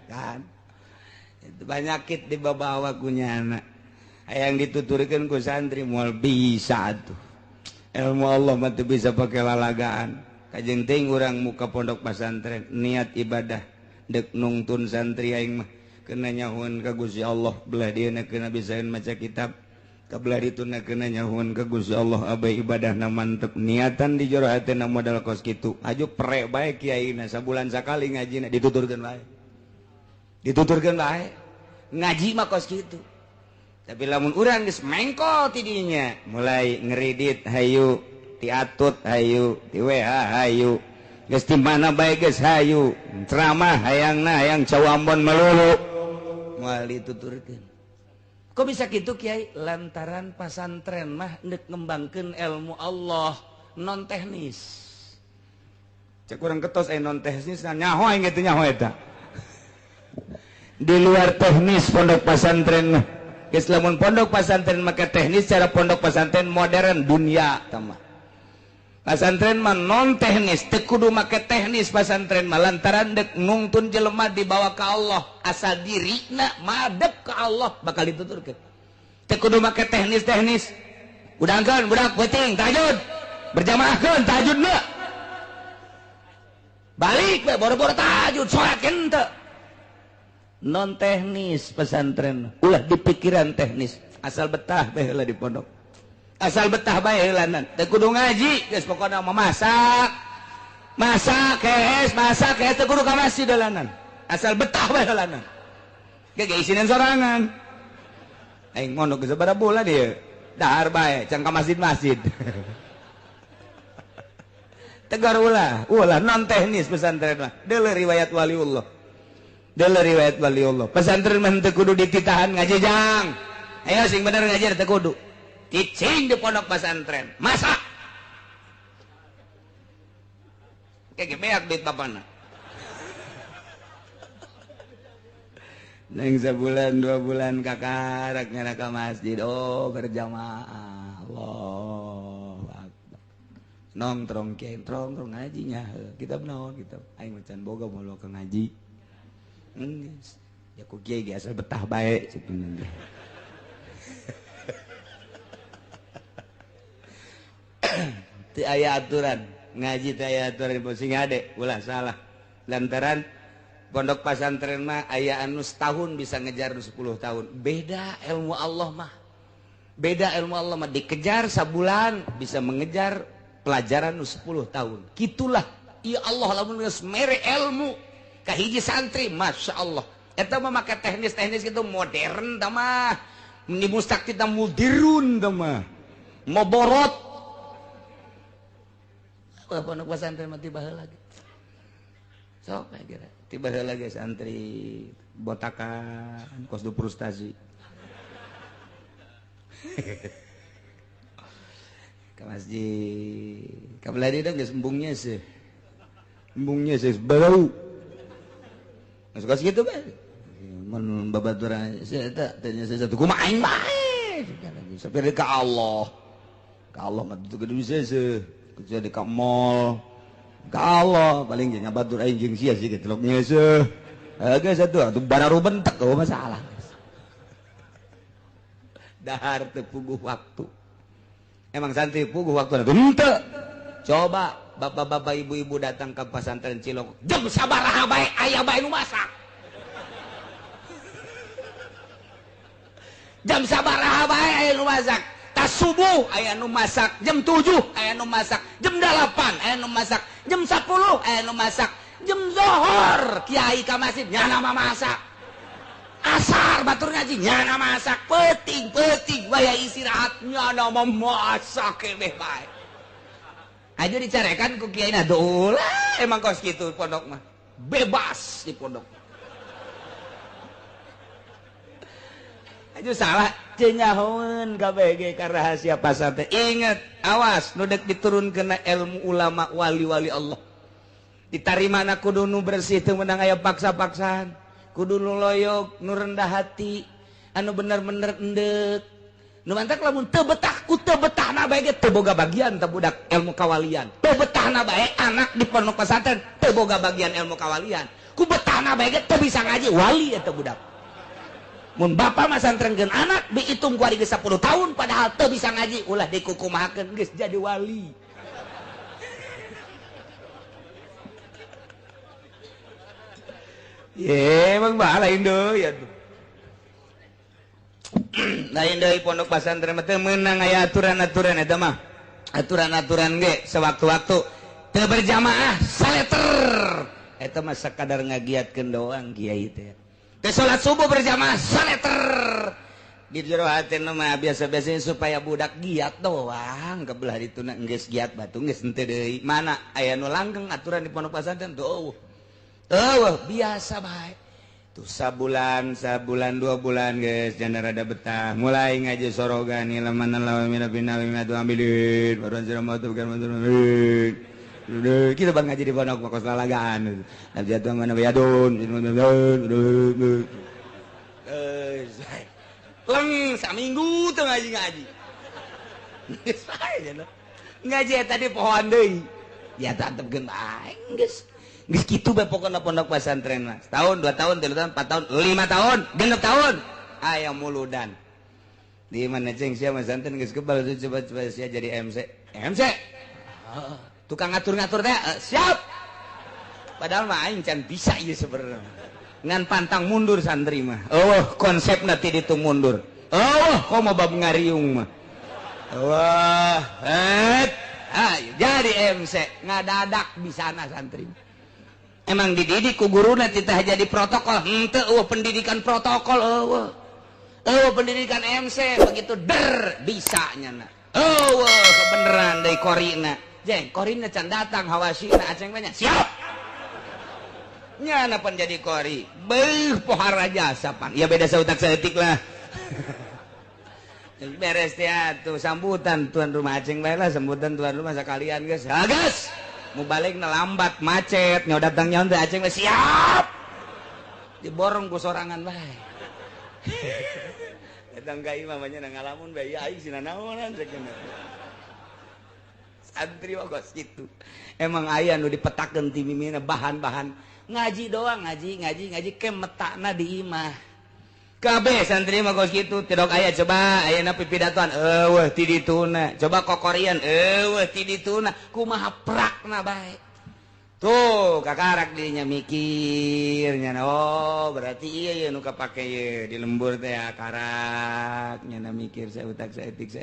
kan itu banyakit dibawa ku nyana hayang dituturkeun ku santri moal bisa atuh ilmu Allah mah teu bisa pakai lalagaan kajeng teuing urang muka pondok pesantren niat ibadah dek nungtun santri aing mah keuna nyahoeun ka Gusti Allah belah dieuna keuna bisaeun maca kitab kabelah dituna keuna nyahoeun ka Gusti Allah abah ibadahna mantep niatan di jero hatena modal kos kitu aju pre bae kiaina sabulan sakali ngajina dituturkeun bae ngaji mah kos kitu tapi lamun urang geus mengkol ti dinya mulai ngeredit hayu ti atut hayu ti WH hayu geus ti mana bae geus hayu ceramah hayang cawambon melulu moal dituturkeun kok bisa kitu Kiai lantaran pasantren mah neuk ngembangkeun ilmu Allah non teknis cek urang ketos non teknis nyaho aing teh nyaho eta di luar teknis pondok pesantren mah geus lamun pondok pesantren make teknis cara pondok pesantren modern dunia tama pesantren mah non teknis teu kudu make teknis pesantren mah lantaran dek nungtun jelema dibawa ka Allah asal dirina madep ka Allah bakal dituturkeun teu kudu make teknis udangkeun budak peuting tahajud berjamaahkeun tahajud mah balik we boro-boro tahajud salat henteu non teknis pesantren ulah di pikiran teknis asal betah bae heula di pondok asal betah bae heulanan teu kudu ngaji geus pokona mah masak teu kudu ka masjid heulanan asal betah bae heulanan ge isinan sorangan aing mondok geus sabaraha bulan ieu dahar bae can ka masjid tegar ulah non teknis pesantren mah deuleu riwayat waliullah pesantren mah teu kudu dititahan ngaji jang ayo sing bener ngajar teu kudu cicing di pondok pesantren masak kayak beak duit bapana neng sebulan 2 bulan kakarak ngana ka masjid berjamaah Allah nongkrong kiai nongkrong ngaji nya kitab naon kitab aing macan boga mulu ka ngaji ya ku kiai ge asal betah bae cenah teu aya aturan ngaji teu aya aturan sing ade ulah salah lantaran pondok pesantren mah aya anu setahun bisa ngejar 10 tahun beda ilmu Allah mah dikejar sabulan bisa mengejar pelajaran 10 tahun gitulah ya Allah lamun geus mere ilmu kahiji santri Masya Allah eta mah make teknis gitu modern tah mah ni mustak kita mudirun tah mah moborot pondok pesantren mah tiba heula lagi sok kira tiba heula lagi santri botakan kos du frustasi ke masjid kabeladi dah geus embungnya sih bau suka segitu bae mun babaturan saya eta tanya saya satu kumaha aing bae sampai ka Allah mah teu kudu bisa seuh kecuali ka mall ka Allah paling nya batur aing jeung sia sih gitu nya seuh geus atuh bararu bentek eueuh masalah dahar teu puguh waktu emang santri puguh waktu henteu coba bapak-bapak ibu-ibu datang ke pesantren Cilok jam sabaraha bae aya bae nu masak jam sabaraha bae aya nu masak tas subuh aya nu masak jam 7 aya nu masak jam 8 aya nu masak jam 10 aya nu masak jam zuhur kiai ka masjid nyana masak asar batur ngaji nyana masak peuting waya istirahat nyana masak kebeh bae aja dicarekan ku kiai na ulah emang kos gitu pondok mah bebas di pondok aja salah cenyahoeun kabeh ge ka rahasia pasar teh inget awas nu dek diturunkeun ilmu ulama wali-wali Allah ditarimana kudu nu bersih teu meunang aya paksa-paksaan kudu nu loyog nu rendah hati anu bener-bener endek nu mantak lamun teu betah ku teu betahna bae ge teu boga bagian teh budak ilmu kawalian teu betahna bae anak di pondok pesantren teu boga bagian ilmu kawalian ku betahna bae ge teu bisa ngaji wali eta budak mun bapa mah santrenkeun anak diitung ku ari geus 10 tahun padahal teu bisa ngaji ulah dikukumahakeun geus jadi wali ye emang lain deui atuh lain dari pondok pesantren teh meunang aya aturan-aturan eta mah aturan-aturan ge sewaktu-waktu teu berjamaah saleter eta mah sakadar ngagiatkeun doang kiai teh teu salat subuh berjamaah saleter di jero hatena mah biasa-biasanya supaya budak giat doang kebelah dituna geus giat batu geus henteu deui mana aya nu langgeng aturan di pondok pesantren tuh biasa bae sabulan 2 bulan guys jangan rada betah mulai ngaji sorogan ilaman Allah mina bina matu ambilin baru anjir matu bukan matu kita bang ngaji di pondok kos lalagaan nabi jatuh mana bayadun leng saminggu tuh ngaji ngaji tadi pohon deui ya tantepkeun aing geus geus kitu bae pokona pondok pesantren mah setahun 2 tahun 3 tahun 4 tahun 5 tahun 6 tahun aya muludan Di mana ceng siapa santen geus kebal coba sia jadi MC. MC. Tukang ngatur-ngatur teh siap. Padahal mah aing can bisa ieu sebenarnya. Ngan pantang mundur santri mah. Oh, konsepna ti ditu mundur. Oh, komo bab ngariung mah. Wah, jadi MC ngadadak di sana santri. Emang dididik ku guruna titah jadi protokol. Henteu pendidikan protokol pendidikan MC begitu bisanya na. Kebeneran dari korina. Jeng, korina can datang hawasina aceng banyak. Siap. Nyana pan jadi kori. Pohara jasa pan. Ya beda sautak saeutik lah. Beres ya tuh sambutan tuan rumah aceng bae lah, sambutan tuan rumah sekalian guys. Gas. Mau balik lambat macet, nyaw datang nyaw teh aceng siap. Diborong ku sorangan bae. Datang ka imam nya ngalamun bae aing sina naonan cenah. Santri ogos kitu. Emang aya nu dipetakeun ti mimina bahan-bahan ngaji doang, ngaji ke metakna di imah. Kabeh santri mah gos kitu, tidok aya coba ayeuna pipidatoan eueuh ti dituna. Coba kokorian eueuh ti dituna. Kumaha prakna bae. Tuh kakarak dirinya mikirnya. Oh berarti iya nu kapake ye di lembur teh karak nya mikir sautak saeutik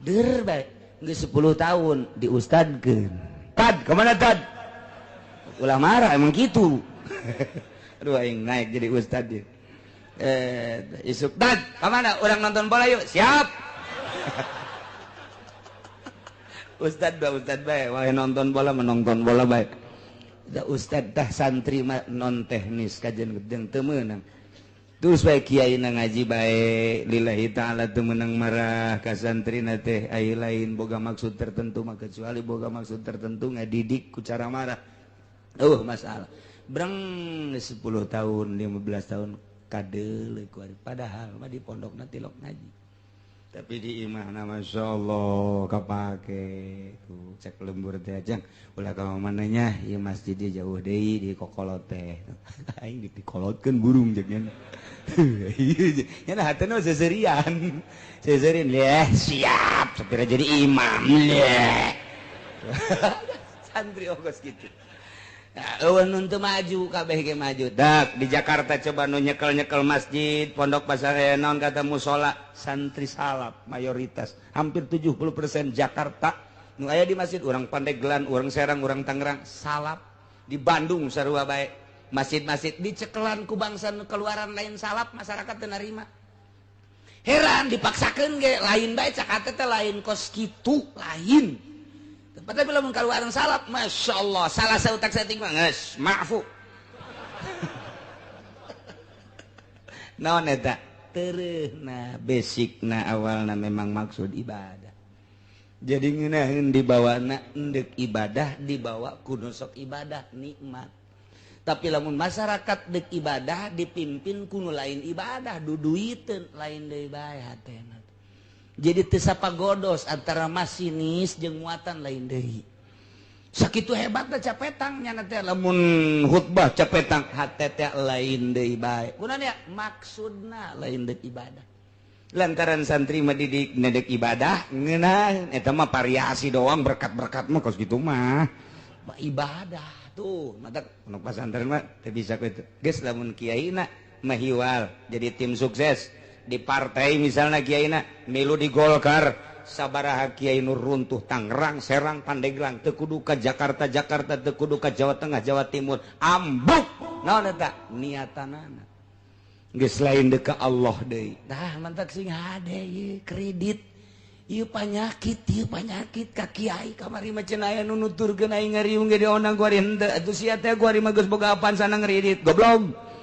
der bae geus 10 tahun diustadkeun. Tad kemana tad? Ulah marah emang gitu. Aduh aing naik jadi ustad dia. Isuk tad kemana? Urang nonton bola yuk. Siap. Ustad bae, wah nonton bola menonton bola bae. Da ustad tah santri mah non teknis kajian gedeng teu meunang. Terus bae kiaina ngaji bae lillahi taala teu meunang marah ka santrina teh ai lain boga maksud tertentu mah kecuali boga maksud tertentu ngadidik ku cara marah. Masalah. Breng 10 tahun, 15 tahun kadeuleuh ku ari padahal mah di pondokna tilok ngaji. Tapi di imahna Masya Allah kapake tuh cek lembur teh ajang ulah ka mananya ieu masjid dia jauh deui di kokolot teh aing dikolotkeun burung jeung nya nya hateuna seserian siap supaya jadi imam santri ogos gitu. Nun teu maju kabeh ge maju. Dak di Jakarta coba nu nyekel-nyekel masjid, pondok pasar naon kata musola, santri salap mayoritas. Hampir 70% Jakarta nu aya di masjid urang Pandeglang, urang Serang, urang Tangerang salap. Di Bandung sarua bae masjid-masjid dicekelan ku bangsa nu keluaran lain salap masyarakat teu narima. Heran dipaksakeun ge lain bae cak teh lain kos kitu lain. Tapi lamun kaluaran salap, Masya Allah, salah sautak saeutik mah geus maafu. Naon eta? Teureuna basicna awalna memang maksud ibadah. Jadi ngeunaheun dibawana endek ibadah dibawa kudu sok ibadah nikmat. Tapi lamun masyarakat deuk ibadah dipimpin kudu lain ibadah, duduiteun lain deui bae hatena. Jadi tesapa godos antara masinis jeung muatan lain deui. Sakitu hebatna capetang nya teh lamun khutbah capetang hate teh lain deui bae. Kunaon maksudna lain deuk ibadah. Lantaran santri mah didik nedek ibadah ngeunah eta mah variasi doang berkat-berkat mah kos kitu mah. Ibadah tuh mata pondok pesantren mah teu bisa kitu. Geus lamun kiaina mah hiwal jadi tim sukses. Di partai misalnya kiaina milu di Golkar sabaraha kiai nu runtuh Tangerang, Serang, Pandeglang teu kudu ka Jakarta teu kudu ka Jawa Tengah, Jawa Timur ambuk naon eta niatanana geus lain deuk ka Allah deui. Tah mantak sing hade ieu kredit ieu panyakit ka kiai kamari mah cenah aya nu nuturkeun aing ngariung ge dionang guari henteu atuh sia teh guari mah geus boga apaan sana ngredit goblok.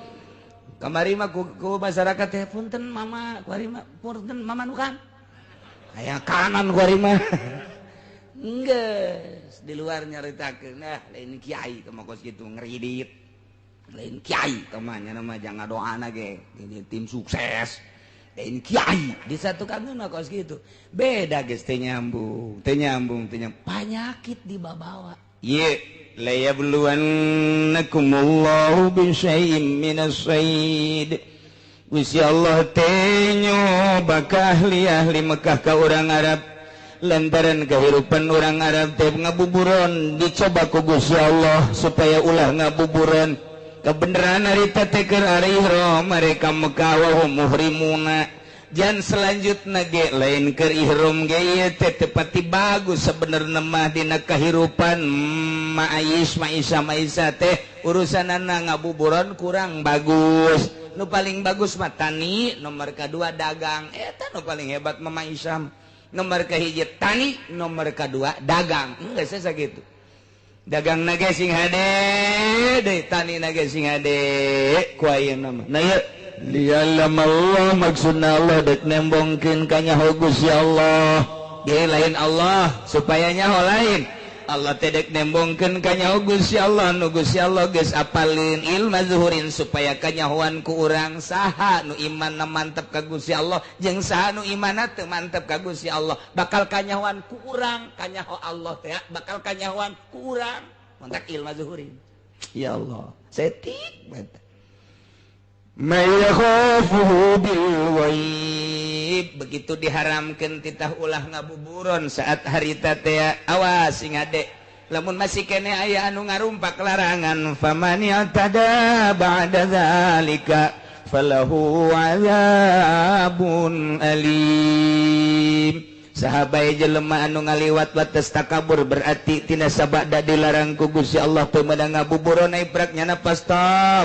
Kamari mah ku masyarakat teh punten mama kuari mah punten mama nu kan aya kanan kuari mah geus di luar nyaritakeun nah lain kiai teh mah kos kitu ngridit lain kiai teh mah nya mah jangan doana ge ini tim sukses lain kiai di satu kanun mah kos kitu beda geus teh nyambung penyakit dibawa ye la yabluwannakumullahu bisyai'in minas sayd Gusti Allah tenyo bakah ahli Mekah ka orang Arab lantaran kehidupan orang Arab teh ngabuburon dicoba ku Gusti Allah supaya ulah ngabuburon kebenaran harita teh keur ari ihram mereka Mekah wa hum muhrimuna jan selanjutna ge lain keur ihram ge ieu teh tepati bagus sabenerna mah dina kahirupan maisha teh urusanana ngabuburon kurang bagus nu paling bagus mah tani nomor kedua dagang eta nu paling hebat mah maisha nomor kahiji tani nomor kedua dagang enggak saya gitu dagang nage sing hade deui tani nage sing hade ku ayeuna mah nah ya lialam Allah maksudna Allah dek nembongkeun ka nyaho Gusti Allah ge lain Allah supaya nyaho lain Allah teh dek nembongkeun ka nyaho Gusti Allah nu Gusti Allah geus apalin ilmu zuhurin supaya kanyahoan ku urang saha nu imanna mantep ka Gusti Allah jeung saha nu imanna teu mantep ka Gusti Allah bakal kanyahoan ku urang kanyaho Allah teh bakal kanyahoan ku urang mantap ilmu zuhurin ya Allah setik mantap mayakhafuhu bil waib begitu diharamkeun titah ulah ngabuburon saat harita teh awas sing ade lamun masih kene aya anu ngarumpak larangan faman yatada ba'da zalika falahu azabun alim sahabai jelema anu ngaliwat wates takabur berarti tina sabada dilarang ku Gusti Allah teu meunang ngabuburon ai praknya pasta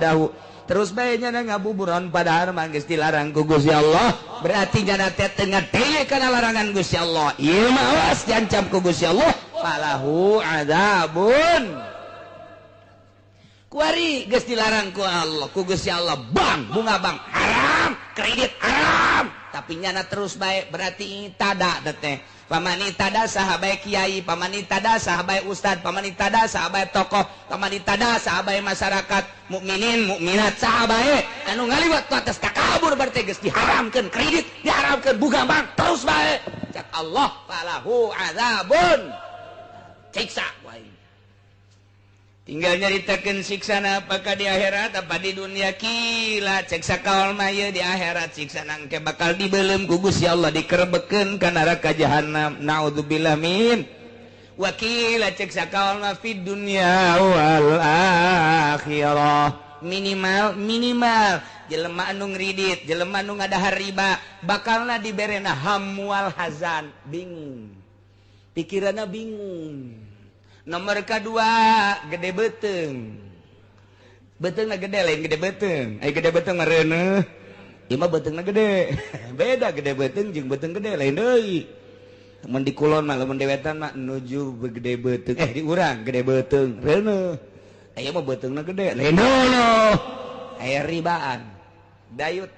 dahu terus bae nya ngabuburon padahal mah geus dilarang ku Gusti Allah berarti nya teh teu ngadenge kana larangan Gusti Allah ieu mah awas diancam ku Gusti Allah falahu adzabun kuari geus dilarang ku Allah ku Gusti Allah bang bunga bang haram kredit haram tapi nya terus bae berarti tada teh pamani tada sahabai kiai pamani tada sahabai ustad pamani tada sahabai tokoh pamani tada sahabai masyarakat mukminin mukminat sahabai anu ngaliwat atas takabur berarti geus diharamkeun kredit diharamkeun buga bang terus bae cak Allah falahu azabun siksa wae tinggal nyaritakeun siksana apakah di akhirat apa di dunia kila cek sakaol mah di akhirat siksana engke bakal dibeuleum ku Gusti Allah dikerebekeun ka neraka jahanam naudzubillah min wakila cek sakaol mah fid dunya wal akhirah minimal jelema anu ngridit jelema anu ngadahar riba bakalna diberena hamwal hazan bingung pikiranna bingung nomor kedua gede beteng betengna gede lain gede beteng ai gede beteng ngareuneuh ieu mah betengna gede beda gede beteng jeung beteng gede lain deui mun di kulon mah lamun dewetan mah nuju gede beteng di urang gede beteng reuneuh aya mah betengna gede lain deui aya ribaan dayut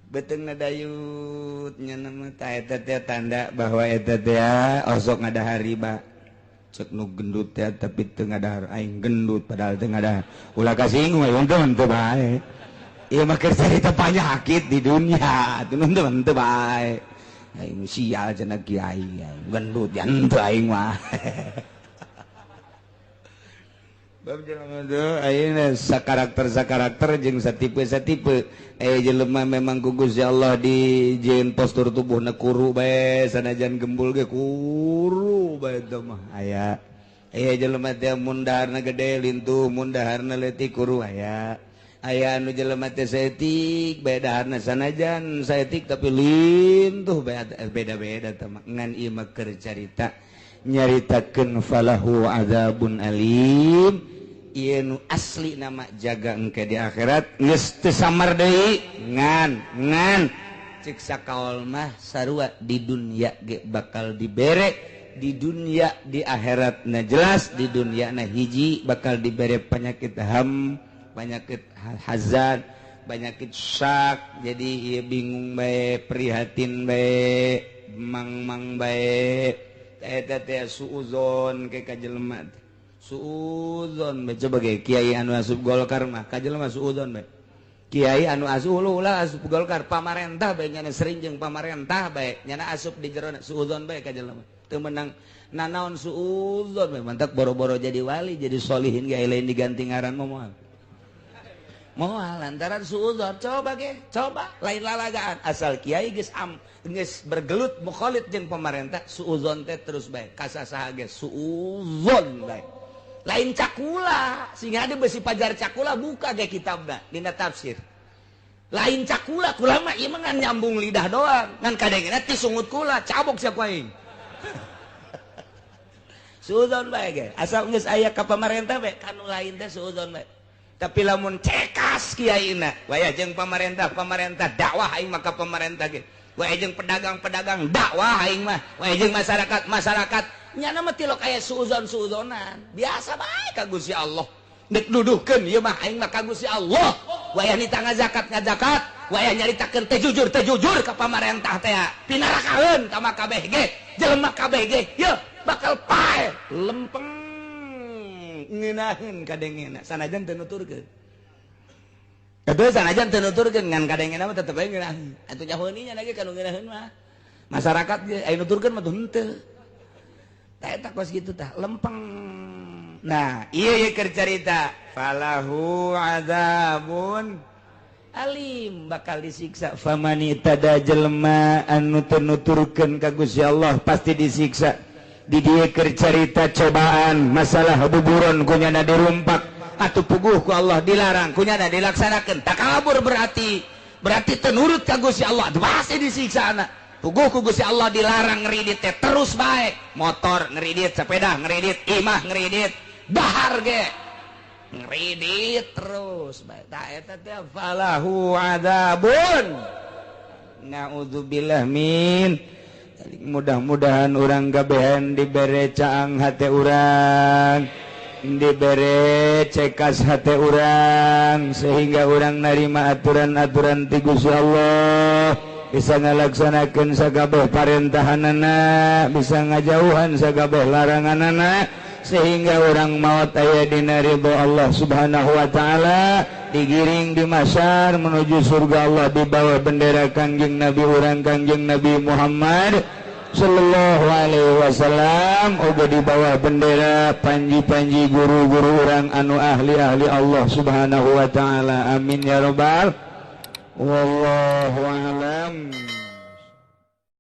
betengna dayut nya nama eta teh tanda bahwa eta teh osok ngadahar riba cek nu gendut teh tapi teu ngadahar aing gendut padahal teu ngadahar ulah kasinggung untung teu bae ieu mah keur carita panyakit di dunia teu teu bae aing sial cenah kiai gendut yan teu aing mah bab jelema teh ayeuna sakarakter jeung satipe jelema memang ku Gusti Allah dijieun postur tubuhna kuru bae sanajan gembul ge kuru bae teh mah aya jelema teh mun daharna gede lintuh mun daharna leutik kuru aya anu jelema teh saeutik bae daharna sanajan saeutik tapi lintuh bae beda-beda teh mah ngan ieu mah keur carita nyaritakeun falahu adzabun alim ieu nu asli nama jaga engke di akhirat geus teu samar deui ngan cek sakaol mah sarua di dunia ge bakal dibere di dunia di akhirat na jelas di dunia na hiji bakal dibere penyakit penyakit hazan penyakit syak jadi ieu bingung bae prihatin bae mang bae eta teh suuzon ke ka jelema suuzon bae coba ge kiai anu asup Golkar mah ka jelema suuzon bae kiai anu asup ulah asup Golkar pamarentah bae nya sering jeung pamarentah bae nya asup di jero suuzon bae ka jelema teu menang nanaon suuzon bae mantap boro-boro jadi wali jadi solihin ge lain diganti ngaran mah moal moal lantaran suudzon. Coba lain lalagaan asal kiai geus bergelut mukhalid jeung pemerintah suudzon teh terus bae kasasaha ge suudzon bae lain cakula sehingga ada besi pajar cakula buka ge kitabna dina tafsir lain cakula kula mah ieu mah ngan nyambung lidah doang ngan kadengna ti sungut kula cabok sia ku aing suudzon bae ge asal geus aya ka pemerintah bae kanu lain teh suudzon bae tapi lamun cekas kiaina waya jeung pemerintah dakwah aing mah ka pemerintah ge waya jeung pedagang dakwah aing mah waya jeung masyarakat nya mah tilok aya suudzon-suudzonan biasa bae ka Gusti Allah dek duduhkeun ieu mah aing mah ka Gusti Allah waya nita ngazakat waya nyaritakeun teh jujur ka pamarentah teh pinarakaeun ka mah kabeh ge jelema kabeh ge yeuh bakal pae lempeng ngeunaheun kadengena sanajan teu nuturkeun kedua sanajan teu nuturkeun ngan kadengena mah tetep bae ngeunaheun atuh nyahoeunnya lagi kanu ngeunaheun mah masyarakat ge aya nuturkeun mah tuh henteu tah eta kos kitu tah lempeng. Nah ieu keur carita falahu adzabun alim bakal disiksa famani tada jelema anu teu nuturkeun ka Gusti Allah pasti disiksa. Di dieu keur carita cobaan masalah buburon kunyana dirumpak atuh puguh ku Allah dilarang kunyana dilaksanakeun takabur berarti teu nurut ka Gusti Allah pasti disiksa anak puguh ku Gusti Allah dilarang ngeridit teh terus bae motor ngeridit sepeda ngeridit imah ngeridit dahar ge ngeridit terus bae tah eta teh falahu adzabun naudzubillah min mudah-mudahan orang gabehan dibere caang hate urang dibere cekas hate urang sehingga orang narima aturan-aturan ti Gusti Allah bisa ngalaksanakeun sagabeh parentahanana bisa ngajauhan sagabeh laranganana sehingga orang maot aya dina ridho Allah Subhanahu wa taala digiring di masyar menuju surga Allah di bawah bendera Kangjeng Nabi urang Kangjeng Nabi Muhammad sallallahu alaihi wasallam uga di bawah bendera panji-panji guru-guru urang anu ahli-ahli Allah Subhanahu wa taala amin ya rabbal wallahu a'lam.